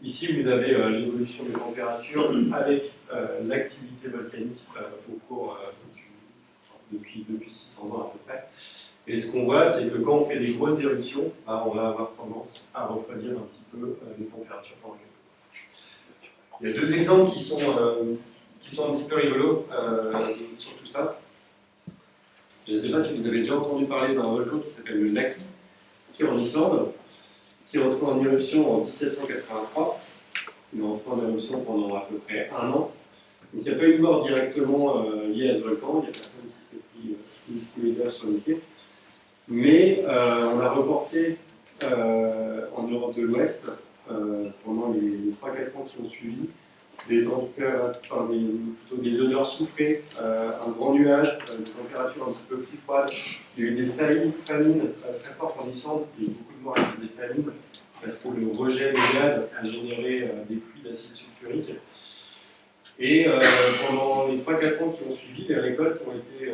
Ici, vous avez l'évolution des températures avec l'activité volcanique au cours depuis 600 ans à peu près. Et ce qu'on voit, c'est que quand on fait des grosses éruptions, on va avoir tendance à refroidir un petit peu les températures pendant quelques temps. Il y a deux exemples qui sont un petit peu rigolos sur tout ça. Je ne sais pas si vous avez déjà entendu parler d'un volcan qui s'appelle le Laki, qui est en Islande, qui est entré en éruption en 1783. Il est entré en éruption pendant à peu près 1 an. Donc il n'y a pas eu de mort directement liée à ce volcan, il n'y a personne qui s'est pris une coulée d'air sur le pied. Mais on a reporté en Europe de l'Ouest, pendant les 3-4 ans qui ont suivi, plutôt des odeurs soufrées, un grand nuage, une température un petit peu plus froide. Il y a eu des famines très fortes en Islande, il y a eu beaucoup de morts à cause des famines, parce que le rejet des gaz a généré des pluies d'acide sulfurique. Et pendant les 3-4 ans qui ont suivi, les récoltes ont été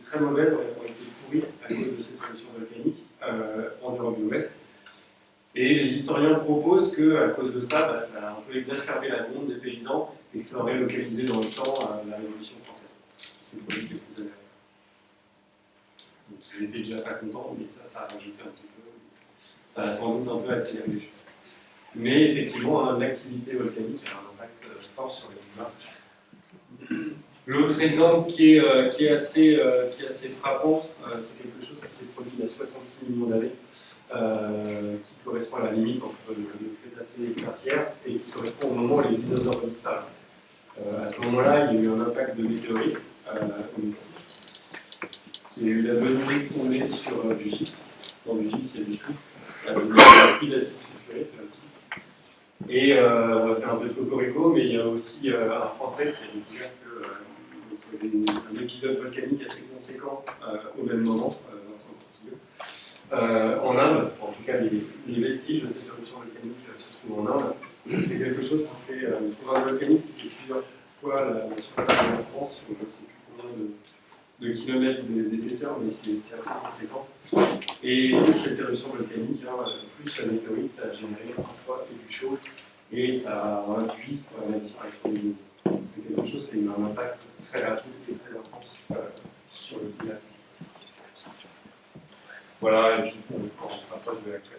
très mauvaises, ont été pourries à cause de cette éruption volcanique en Europe de l'Ouest. Et les historiens proposent qu'à cause de ça, ça a un peu exacerbé la gronde des paysans et que ça aurait localisé dans le temps la Révolution française. C'est produit quelques années. Donc ils n'étaient déjà pas contents, mais ça a rajouté un petit peu. Ça a sans doute un peu accéléré les choses. Mais effectivement, l'activité volcanique a un impact fort sur le climat. L'autre exemple qui est assez frappant, c'est quelque chose qui s'est produit il y a 66 millions d'années. Qui correspond à la limite entre le Crétacé et le Tertiaire et qui correspond au moment où les dinosaures ont disparu. À ce moment-là, il y a eu un impact de météorite au Mexique. Il y a eu la venue tombée sur du gypse. Dans du gypse, il y a du soufre. Ça a donné un puits d'acide sulfurique là aussi. Et on va faire un peu de cocorico, mais il y a aussi un Français qui a découvert qu'il y avait un épisode volcanique assez conséquent au même moment, Vincent Portillo. En Inde, en tout cas les vestiges de cette éruption volcanique se trouvent en Inde. Donc c'est quelque chose qui fait une province volcanique qui fait plusieurs fois la surface de la France, je ne sais plus combien de kilomètres d'épaisseur, mais c'est assez conséquent. Et cette éruption volcanique, plus la météorite, ça a généré parfois du chaud et ça a induit la disparition des niveaux. C'est quelque chose qui a eu un impact très rapide et très intense sur le climat. Voilà, et puis quand on se rapproche de l'actuel,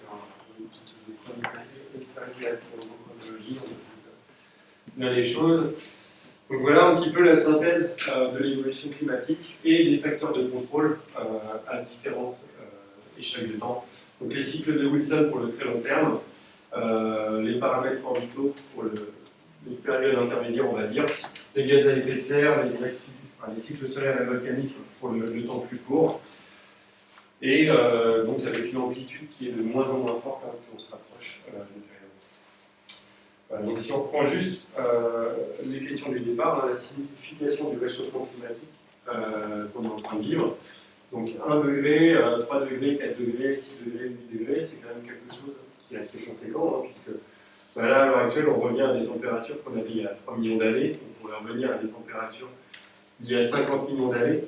une petite chronologie, on a les choses. Donc voilà un petit peu la synthèse de l'évolution climatique et des facteurs de contrôle à différentes échelles de temps. Donc les cycles de Wilson pour le très long terme, les paramètres orbitaux pour les périodes intermédiaires, on va dire, les gaz à effet de serre, les cycles solaires et le volcanisme pour le temps plus court. Et donc avec une amplitude qui est de moins en moins forte plus on se rapproche d'une période. Voilà, donc si on reprend juste les questions du départ, la signification du réchauffement climatique qu'on est en train de vivre. Donc 1 degré, 3 degrés, 4 degrés, 6 degrés, 8 degrés, c'est quand même quelque chose qui est assez conséquent, puisque là, à l'heure actuelle, on revient à des températures qu'on avait il y a 3 millions d'années, donc on va revenir à des températures d'il y a 50 millions d'années.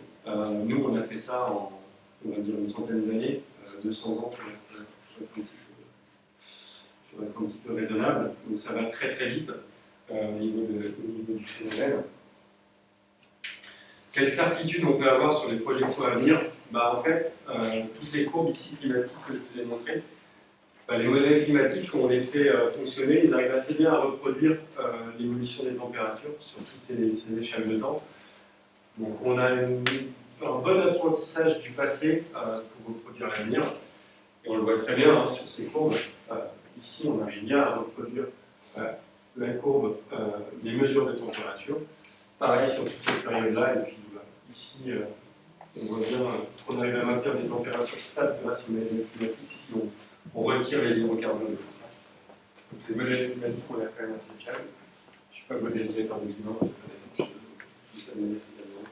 Nous, on a fait ça on va dire une centaine d'années, 200 ans pour être un petit peu raisonnable. Donc ça va très très vite au niveau du phénomène. Quelle certitude on peut avoir sur les projections à venir? En fait, toutes les courbes ici climatiques que je vous ai montrées, les modèles climatiques, quand on les fait fonctionner, ils arrivent assez bien à reproduire l'évolution des températures sur toutes ces échelles de temps. Donc on a un bon apprentissage du passé pour reproduire l'avenir. Et on le voit très bien sur ces courbes. Ici, on arrive bien à reproduire la courbe des mesures de température. Pareil sur toute cette période-là. Et puis ici, on voit bien qu'on arrive à maintenir des températures stables grâce aux modèles climatiques si on retire les hydrocarbures de tout ça. Donc les modèles climatiques, on est quand même assez fiables. Je ne suis pas modélisateur de climat, je de cette manière finalement.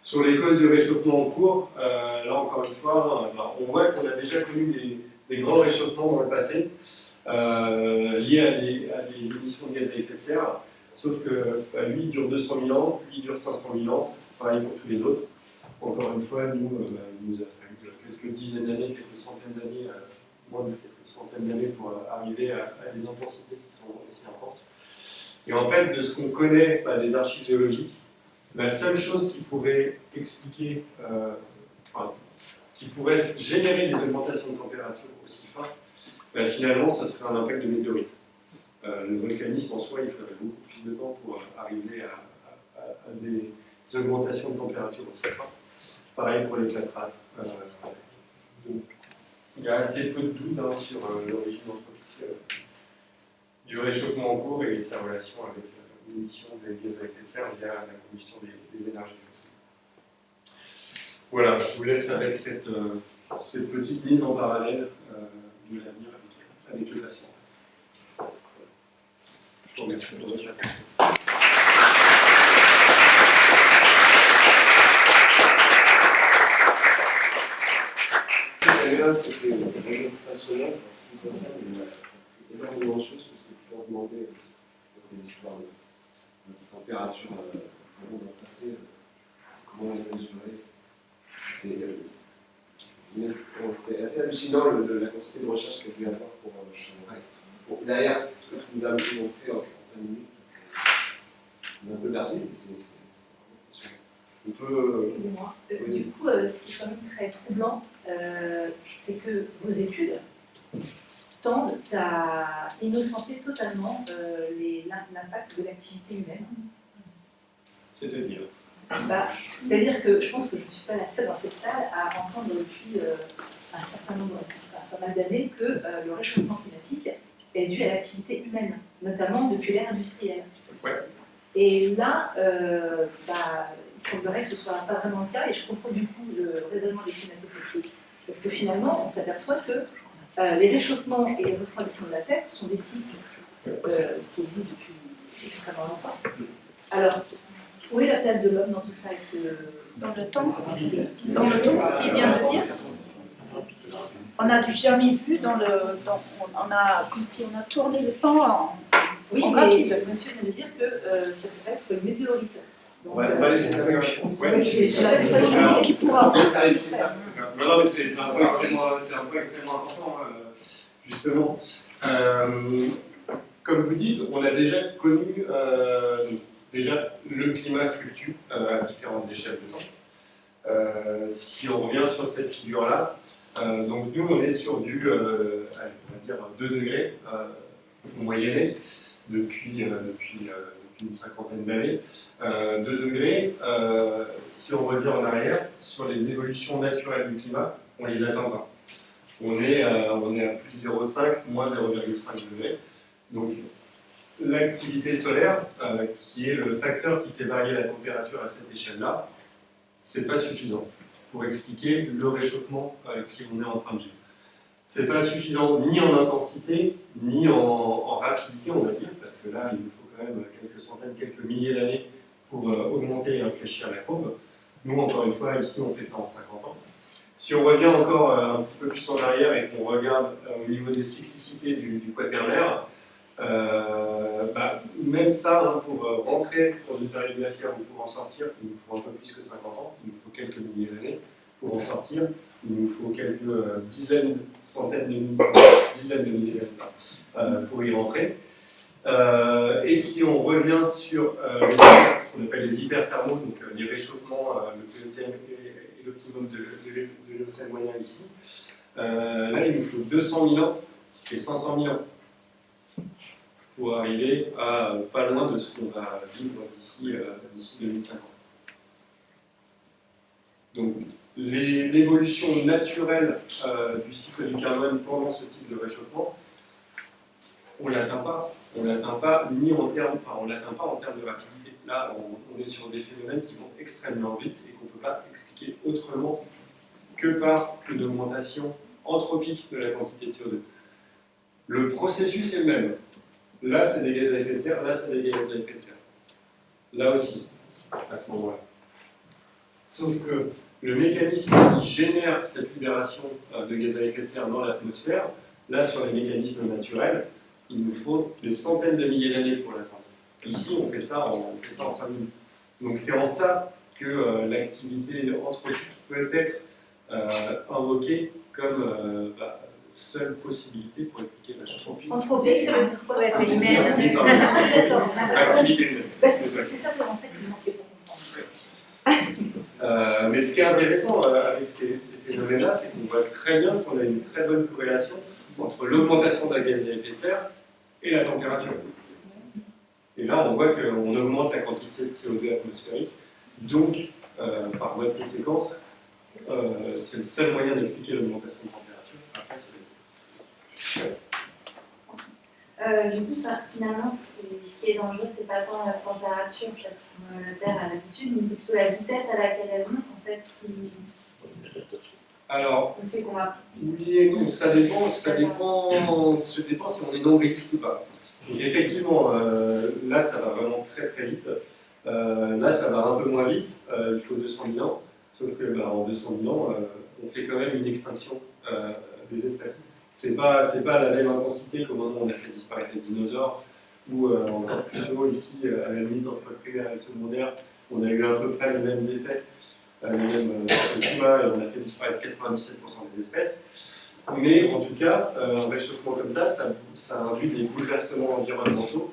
Sur les causes du réchauffement en cours, là encore une fois, on voit qu'on a déjà connu des grands réchauffements dans le passé liés à des émissions de gaz à effet de serre, sauf que lui il dure 200 000 ans, lui il dure 500 000 ans, pareil pour tous les autres. Encore une fois, il nous a fallu quelques dizaines d'années, quelques centaines d'années, moins de quelques centaines d'années pour arriver à des intensités qui sont aussi intenses. Et en fait, de ce qu'on connaît des archives géologiques, la seule chose qui pourrait expliquer, qui pourrait générer des augmentations de température aussi fortes, finalement, ce serait un impact de météorites. Le volcanisme en soi, il faudrait beaucoup plus de temps pour arriver à des augmentations de température aussi fortes. Pareil pour les clatrates. Donc, il y a assez peu de doutes sur l'origine anthropique du réchauffement en cours et sa relation avec l'émission des gaz à effet de serre via la combustion des énergies fossiles. Voilà, je vous laisse avec cette petite mise en parallèle de l'avenir avec le patient. Je vous remercie pour votre attention. C'était vraiment passionnant parce qu'il concerne énormément de choses que j'ai toujours demandé dans ces histoires de température dans le passé, comment les mesurer. C'est assez hallucinant la quantité de recherche qu'il y a pu avoir pour derrière ce que tu nous as montré en 45 minutes. On est un peu perdu, mais c'est vraiment passionnant. Excusez-moi. Du coup, ce qui est quand même très troublant, c'est que vos études tendent à innocenter totalement l'impact de l'activité humaine. C'est-à-dire c'est-à-dire que je pense que je ne suis pas la seule dans cette salle à entendre depuis un certain nombre, pas mal d'années, que le réchauffement climatique est dû à l'activité humaine, notamment depuis l'ère industrielle. Ouais. Et là, il semblerait que ce ne soit pas vraiment le cas, et je comprends du coup le raisonnement des climato-sceptiques. Parce que finalement, on s'aperçoit que les réchauffements et les refroidissements de la Terre sont des cycles qui existent depuis extrêmement longtemps. Alors, où est la place de l'homme dans tout ça? Dans le temps, ce qu'il vient de dire. On n'a jamais vu on a comme si on a tourné le temps en rapide. Monsieur vient de dire que ça peut être une météorite. Donc, on va laisser la la seule chose qui pourra aussi le faire. Non, mais c'est un point extrêmement important, justement. Comme vous dites, on a déjà connu le climat fluctue à différentes échelles de temps. Si on revient sur cette figure-là, donc nous on est sur on va dire 2 degrés moyennée depuis une cinquantaine d'années. 2 degrés, si on revient en arrière, sur les évolutions naturelles du climat, on les atteint pas. On est à plus 0,5, moins 0,5 degrés. Donc l'activité solaire, qui est le facteur qui fait varier la température à cette échelle-là, c'est pas suffisant pour expliquer le réchauffement qu'on est en train de vivre. C'est pas suffisant ni en intensité, ni en rapidité, on va dire, parce que là, il nous faut quand même quelques centaines, quelques milliers d'années pour augmenter et infléchir la courbe. Nous, encore une fois, ici, on fait ça en 50 ans. Si on revient encore un petit peu plus en arrière et qu'on regarde au niveau des cyclicités du quaternaire, même ça, pour rentrer dans une période glaciaire ou pour en sortir, il nous faut un peu plus que 50 ans, il nous faut quelques milliers d'années. Pour en sortir, il nous faut quelques dizaines de milliers d'années pour y rentrer. Et si on revient sur ce qu'on appelle les hyperthermaux, donc les réchauffements, le PETM et l'optimum de l'éocène moyen ici, là il nous faut 200 000 ans et 500 000 ans pour arriver à pas loin de ce qu'on va vivre d'ici 2050. Donc l'évolution naturelle du cycle du carbone pendant ce type de réchauffement, on ne l'atteint pas. On l'atteint pas ni en termes, enfin on l'atteint pas en termes de rapidité. Là, on est sur des phénomènes qui vont extrêmement vite et qu'on ne peut pas expliquer autrement que par une augmentation anthropique de la quantité de CO2. Le processus est le même. Là, c'est des gaz à effet de serre, là, c'est des gaz à effet de serre. Là aussi, à ce moment-là. Sauf que le mécanisme qui génère cette libération de gaz à effet de serre dans l'atmosphère, là, sur les mécanismes naturels, il nous faut des centaines de milliers d'années pour l'atteindre. Ici, on fait ça en 5 minutes. Donc c'est en ça que l'activité anthropique peut être invoquée comme seule possibilité pour expliquer la chose. Anthropique, ça veut dire quoi? Ouais, c'est humaine. Activité humaine. Bah, c'est ça que l'on sait qu'il manquait pour comprendre. Mais ce qui est intéressant avec ces phénomènes-là, c'est qu'on voit très bien qu'on a une très bonne corrélation entre l'augmentation de la gaz à effet de serre et la température. Et là, on voit qu'on augmente la quantité de CO2 atmosphérique, donc, par voie de conséquence, c'est le seul moyen d'expliquer l'augmentation de température. Après, du coup, finalement, ce qui est dangereux, c'est pas tant la température, parce que la Terre a l'altitude, mais c'est plutôt la vitesse à laquelle elle monte, en fait, qui alors, fait qu'on va... oui et non, ça dépend si on est nombriliste ou pas. Donc effectivement, là, ça va vraiment très très vite. Là, ça va un peu moins vite, il faut 200 000 ans, sauf que en 200 000 ans, on fait quand même une extinction des espèces. C'est pas la même intensité qu'au moment où on a fait disparaître les dinosaures, ou encore plus tôt ici, à la limite entre le primaire et le secondaire, on a eu à peu près les mêmes effets, les mêmes climats, et on a fait disparaître 97% des espèces. Mais en tout cas, un réchauffement comme ça, ça induit des bouleversements environnementaux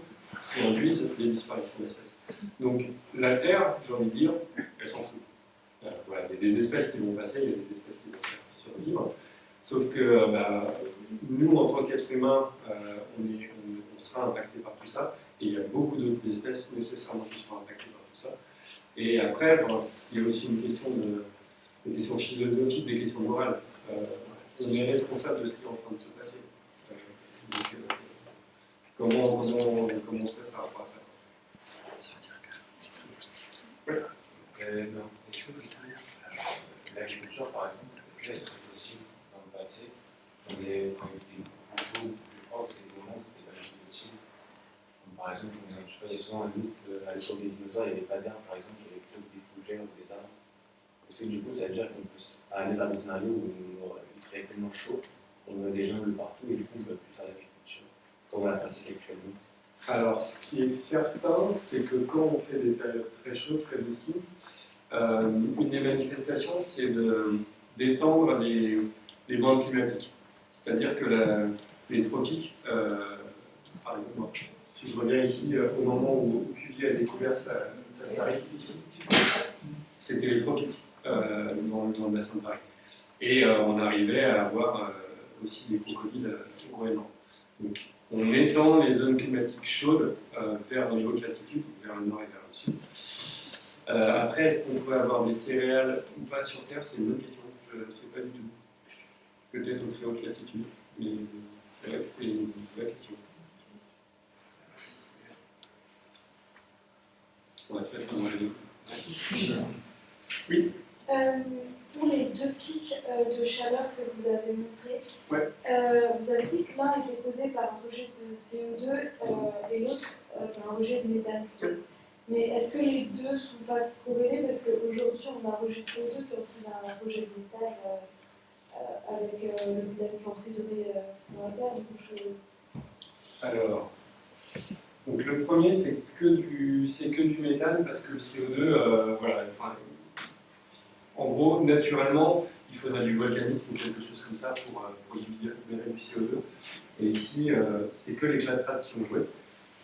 qui induisent les disparitions d'espèces. Donc la Terre, j'ai envie de dire, elle s'en fout. Voilà, il y a des espèces qui vont passer, il y a des espèces qui vont survivre. Sauf que nous, en tant qu'êtres humains, on sera impactés par tout ça. Et il y a beaucoup d'autres espèces nécessairement qui seront impactées par tout ça. Et après, il y a aussi une question des questions philosophiques, des questions morales. On est responsable de ce qui est en train de se passer. Donc, comment on se passe par rapport à ça? Ça veut dire que c'est un l'agriculture, par exemple, est-ce qu'elle serait possible dans le passé, quand il était beaucoup plus chaud, plus froid, parce que des moments où c'était pas du tout possible. Comme par exemple, je voyais souvent un doute qu'à l'époque des dinosaures, il n'y avait pas d'air, par exemple, il y avait plutôt des fougères ou des arbres. Parce que du coup, ça veut dire qu'on peut aller vers des scénarios où il ferait tellement chaud, on a des jungles partout et du coup, on ne peut plus faire d'agriculture, comme on la pratique actuellement. Alors, ce qui est certain, c'est que quand on fait des périodes très chaudes comme ici, une des manifestations, c'est d'étendre les bandes climatiques. C'est-à-dire que les tropiques, par exemple, si je reviens ici au moment où Cuvier a découvert ça s'arrête ici, c'était les tropiques dans le bassin de Paris. Et on arrivait à avoir aussi des crocodiles au Groenland. Donc, on étend les zones climatiques chaudes vers les hautes latitudes, vers le nord et vers le sud. Après, est-ce qu'on peut avoir des céréales ou pas sur Terre? C'est une bonne question. Je ne sais pas du tout. Peut-être aux très hautes latitudes, mais c'est vrai que c'est une vraie question. On va se mettre à manger des fous. Oui. Pour les deux pics de chaleur que vous avez montrés, Ouais. vous avez dit que l'un était causé par un rejet de CO2 et l'autre par un rejet de méthane. Mais est-ce que les deux ne sont pas corrélés? Parce qu'aujourd'hui, on a un rejet de CO2 puis on a un rejet de méthane avec le méthane qui est emprisonné dans la Terre. Alors, donc le premier, c'est que du méthane parce que le CO2, voilà, enfin, En gros, naturellement, il faudrait du volcanisme ou quelque chose comme ça pour libérer du CO2. Et ici, c'est que les clatrates qui ont joué.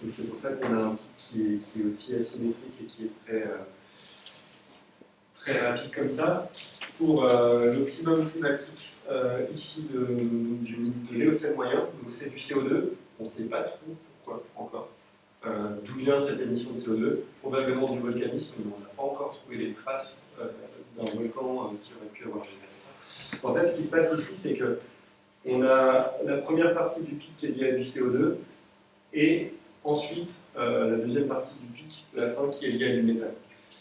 Donc c'est pour ça qu'on a un pic qui est aussi asymétrique et qui est très rapide comme ça. Pour l'optimum climatique ici de l'Éocène moyen, donc c'est du CO2, on ne sait pas trop pourquoi encore. D'où vient cette émission de CO2? Probablement du volcanisme, mais on n'a pas encore trouvé les traces d'un volcan qui aurait pu avoir généré ça. En fait, ce qui se passe ici, c'est que on a la première partie du pic qui est liée à du CO2, et ensuite la deuxième partie du pic de la fin qui est liée à du méthane.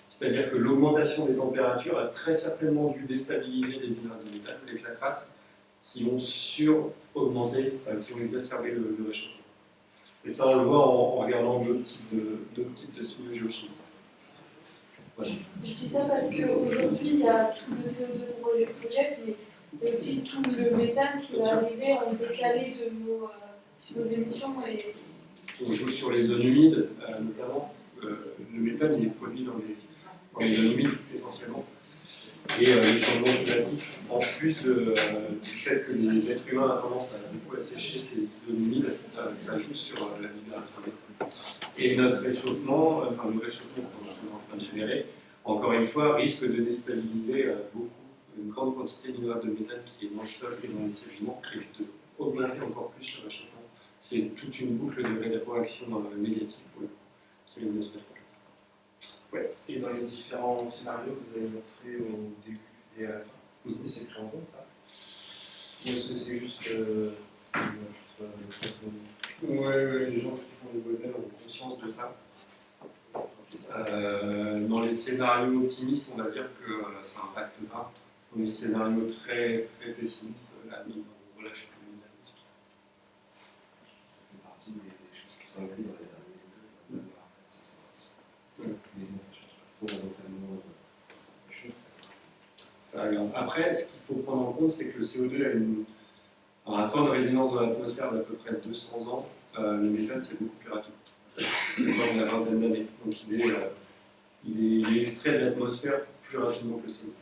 C'est-à-dire que l'augmentation des températures a très certainement dû déstabiliser les hydrates de méthane, les clatrates, qui ont sur-augmenté, qui ont exacerbé le réchauffement. Et ça, on le voit en regardant d'autres types de signaux géochimiques. Voilà. Je dis ça parce qu'aujourd'hui, il y a tout le CO2 qu'on projette, mais il y a aussi tout le méthane qui va arriver en décalé de nos émissions. Et... On joue sur les zones humides, notamment. Le méthane, il est produit dans les zones humides, essentiellement. Et le changement climatique, en plus du fait que l'être humain a tendance à beaucoup assécher ces zones humides, ça joue sur la migration. Et notre réchauffement, enfin le réchauffement qu'on est en train de générer, encore une fois, risque de déstabiliser une grande quantité d'hydrates de méthane qui est dans le sol et dans les sédiments, et d'augmenter encore plus le réchauffement. C'est toute une boucle de réaction négative qui risque de se mettre en place. Ouais. Et dans les différents scénarios que vous avez montrés au début et à la fin, c'est pris en compte ça? Ou est-ce que c'est juste Ouais, les gens qui font les modèles ont conscience de ça. Dans les scénarios optimistes, on va dire que ça n'impacte pas. Dans les scénarios très, très pessimistes, là, on relâche plus le méthane aussi. Ça fait partie des choses qui sont incluses dans les derniers études. Mais bon, ça ne change pas fondamentalement les choses. Après, ce qu'il faut prendre en compte, c'est que le CO2 a un temps de résidence dans l'atmosphère d'à peu près 200 ans. Le méthane, c'est beaucoup plus rapide. C'est de la vingtaine d'années. Donc il est extrait de l'atmosphère plus rapidement que le CO2.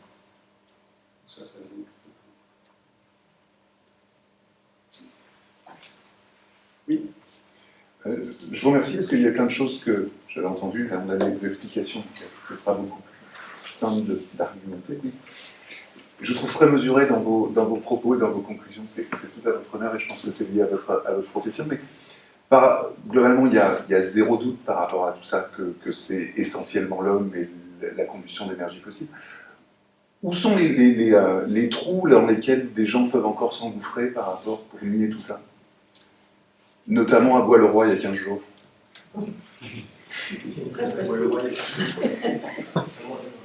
Ça se résume. Oui. Je vous remercie parce qu'il y a plein de choses que j'avais entendues. Là, on a des explications. Ce sera beaucoup plus simple d'argumenter. Oui. Je trouve très mesuré dans vos propos et dans vos conclusions. C'est tout à votre honneur et je pense que c'est lié à votre profession. Mais globalement, il y a zéro doute par rapport à tout ça que c'est essentiellement l'homme et la combustion d'énergie fossile. Où sont les trous dans lesquels des gens peuvent encore s'engouffrer par rapport pour nier tout ça? Notamment à Bois-le-Roi il y a 15 jours. C'est très précis.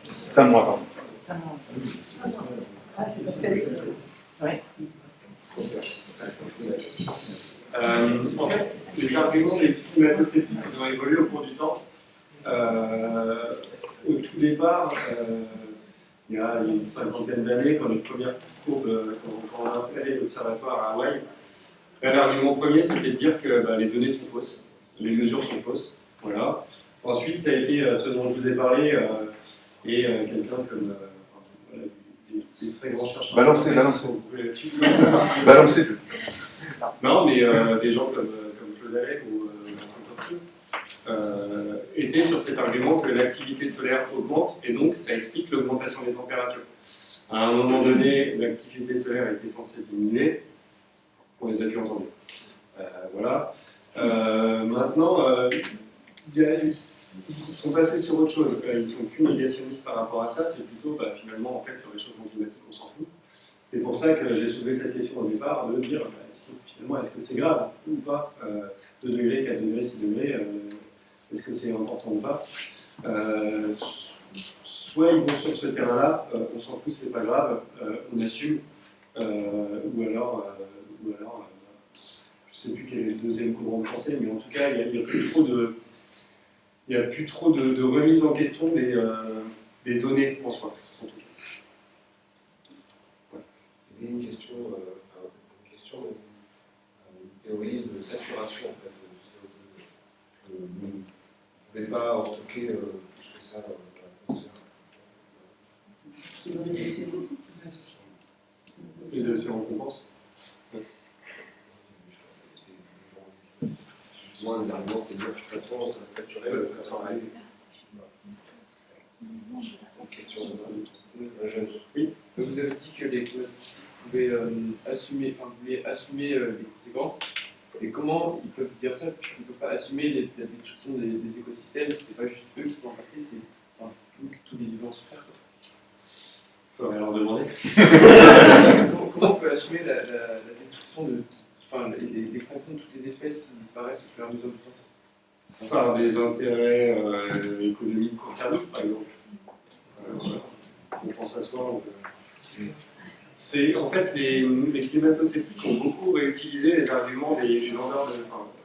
5 mois, pardon. Ah, c'est parce qu'elle se... Ouais. En fait, les arguments des climato-sceptiques ont évolué au cours du temps. Au tout départ, il y a une cinquantaine d'années, quand les premières courbes, quand on a installé l'observatoire à Hawaï, l'argument premier, c'était de dire que les données sont fausses, les mesures sont fausses. Voilà. Ensuite, ça a été ce dont je vous ai parlé, et quelqu'un comme des très grands chercheurs. Balancez. Non, mais des gens comme Claude Allais ou Vincent Portier étaient sur cet argument que l'activité solaire augmente, et donc ça explique l'augmentation des températures. À un moment donné, l'activité solaire était censée diminuer. On les a plus entendus. Voilà. Maintenant, ils sont passés sur autre chose. Ils ne sont plus négationnistes par rapport à ça. C'est plutôt, finalement, en fait, le réchauffement climatique, on s'en fout. C'est pour ça que j'ai soulevé cette question au départ, de dire, finalement, est-ce que c'est grave ou pas 2 degrés, 4 degrés, 6 degrés, est-ce que c'est important ou pas Soit ils vont sur ce terrain-là, on s'en fout, c'est pas grave, on assume, ou alors je ne sais plus quel est le deuxième courant de pensée, mais en tout cas, il n'y a plus trop de remise en question des données en soi, en tout cas. Ouais. Il y a une question, une théorie de saturation en fait, du CO2. Vous ne pouvez pas en stocker plus que ça dans l'atmosphère. dans les océans. Les océans compensent. Moi, un argument qui est de dire que de toute façon, ça va saturer, ça va arriver. Une question de jeune. Oui. Vous avez dit que les climato-sceptiques pouvaient voulaient assumer les conséquences. Et comment ils peuvent dire ça, puisqu'ils ne peuvent pas assumer la destruction des écosystèmes, c'est pas juste eux qui sont impactés, c'est tous les vivants sur Terre. Il faudrait leur demander. Comment on peut assumer la destruction l'extinction de toutes les espèces qui disparaissent au fur et à mesure du temps? Par des intérêts économiques conservatifs, par exemple. On pense à soi. C'est en fait les climato-sceptiques ont beaucoup réutilisé les arguments des vendeurs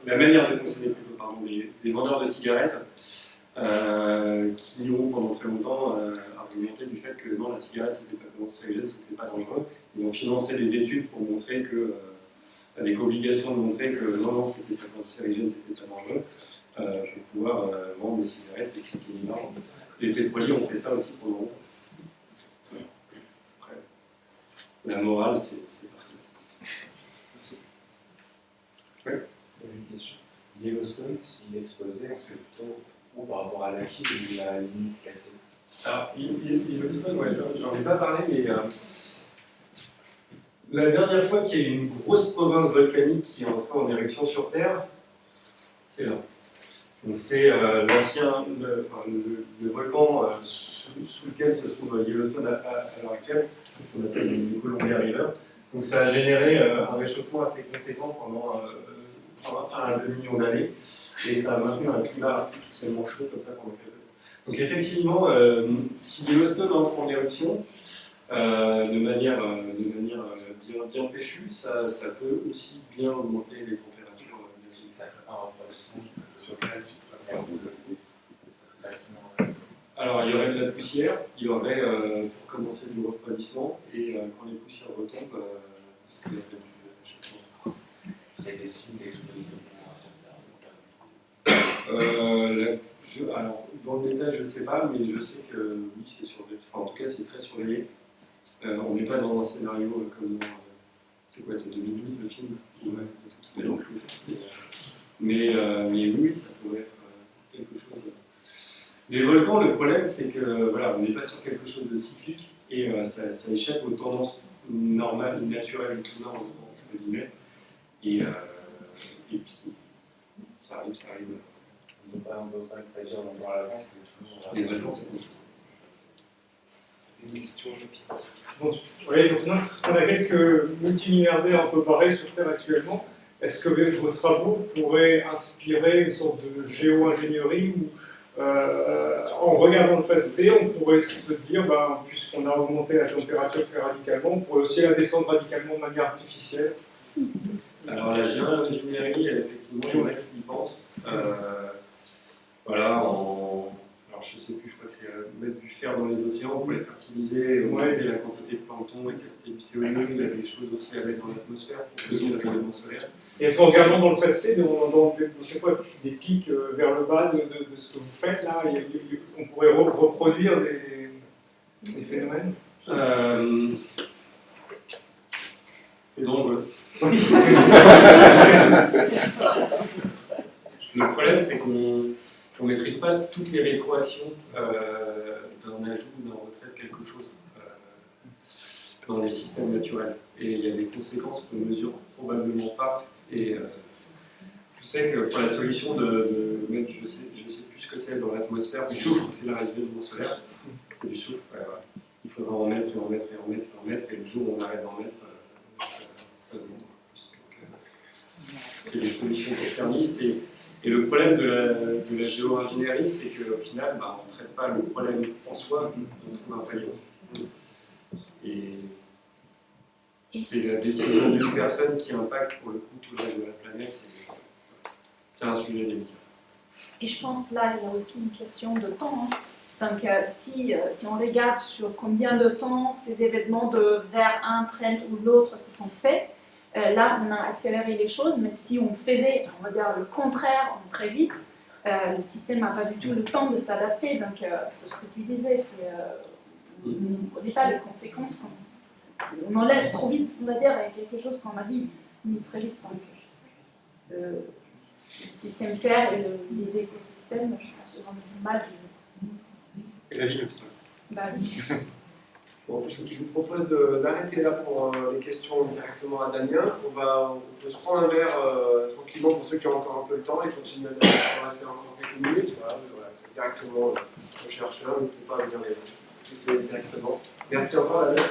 la manière de fonctionner plutôt, pardon, des vendeurs de cigarettes qui ont pendant très longtemps argumenté du fait que non, la cigarette c'était pas cancérigène, c'était pas dangereux. Ils ont financé des études pour montrer que, avec obligation de montrer que non, c'était pas cancérigène, c'était pas dangereux, pour pouvoir vendre des cigarettes et cliquer les marges. Les pétroliers ont fait ça aussi pendant longtemps. Après, la morale, c'est parce que. Merci. Une question. Yellowstone, s'il est exposé, c'est plutôt par rapport à l'acquis de la limite captée. Alors, Yellowstone, ouais, j'en ai pas parlé, mais la dernière fois qu'il y a eu une grosse province volcanique qui est entrée en éruption sur Terre, c'est là. Donc c'est l'ancien, le volcan sous lequel se trouve Yellowstone à l'heure actuelle, qu'on appelle le Columbia River. Donc ça a généré un réchauffement assez conséquent pendant 1 à 2 millions d'années, et ça a maintenu un climat artificiellement chaud comme ça pendant quelques temps. Donc effectivement, si Yellowstone entre en éruption, de manière bien péchue, ça peut aussi bien augmenter les températures. Ça fait un refroidissement sur le Alors il y aurait de la poussière, il y aurait pour commencer du refroidissement, et quand les poussières retombent, ça fait du réchauffement. Il y a des signes d'exposition. Alors, dans le détail, je ne sais pas, mais je sais que oui, c'est surveillé. Enfin, en tout cas, c'est très surveillé. On n'est pas dans un scénario comme dans. C'est quoi, c'est 2012 le film? Ouais, tout est long. Mais oui, ça pourrait être quelque chose. Les volcans, le problème, c'est que voilà, on n'est pas sur quelque chose de cyclique et ça échappe aux tendances normales, naturelles du climat, entre guillemets. Et puis, ça arrive. On ne peut pas le prédire dans l'avance, mais toujours. Les volcans, c'est compliqué. Une question rapide. Bon, oui, donc on a quelques multimilliardaires un peu barrés sur Terre actuellement. Est-ce que vos travaux pourraient inspirer une sorte de géo-ingénierie où, en regardant le passé, on pourrait se dire, puisqu'on a augmenté la température très radicalement, on pourrait aussi la descendre radicalement de manière artificielle? Alors la géo-ingénierie, effectivement, il y en a qui y pensent. Voilà, alors je ne sais plus, je crois que c'est mettre du fer dans les océans pour les fertiliser, augmenter la quantité de plancton et capter du CO2. Il y a des choses aussi à mettre dans l'atmosphère pour réduire le rayonnement solaire. Et est-ce qu'en regardant dans le passé, dans des pics vers le bas de ce que vous faites là, on pourrait reproduire des phénomènes? C'est dangereux. Le problème, c'est qu'on ne maîtrise pas toutes les rétroactions d'un ajout ou d'un retrait de quelque chose dans les systèmes naturels. Et il y a des conséquences qu'on ne mesure probablement pas. Et je sais que pour la solution de mettre, je sais plus ce que c'est dans l'atmosphère, du soufre, qui est la rayonnement solaire, c'est du soufre, voilà. Il faudra en mettre, et le jour où on arrête d'en mettre, ça augmente. C'est des solutions court-termistes. Et le problème de la géo-ingénierie, c'est qu'au final, on ne traite pas le problème en soi, on trouve un palliatif. Et c'est la décision d'une personne qui impacte pour le coup tout le reste de la planète. C'est un sujet délicat. Et je pense là, il y a aussi une question de temps. Donc si on regarde sur combien de temps ces événements vers un trend ou l'autre se sont faits, là on a accéléré les choses, mais si on faisait, on va dire, le contraire très vite, le système n'a pas du tout le temps de s'adapter. Donc c'est ce que tu disais, on ne connaît pas les conséquences. On enlève trop vite, on va dire, avec quelque chose qu'on a mis très vite. Donc, le système Terre et les écosystèmes, je pense qu'ils ont du mal. Et la vie aussi. Bah oui. Bon, je vous propose d'arrêter là pour les questions directement à Damien. On peut se prendre un verre tranquillement pour ceux qui ont encore un peu le temps et continuer à rester encore quelques minutes. Voilà, c'est directement au chercheur, n'hésitez pas à venir les directement. Merci encore, Damien.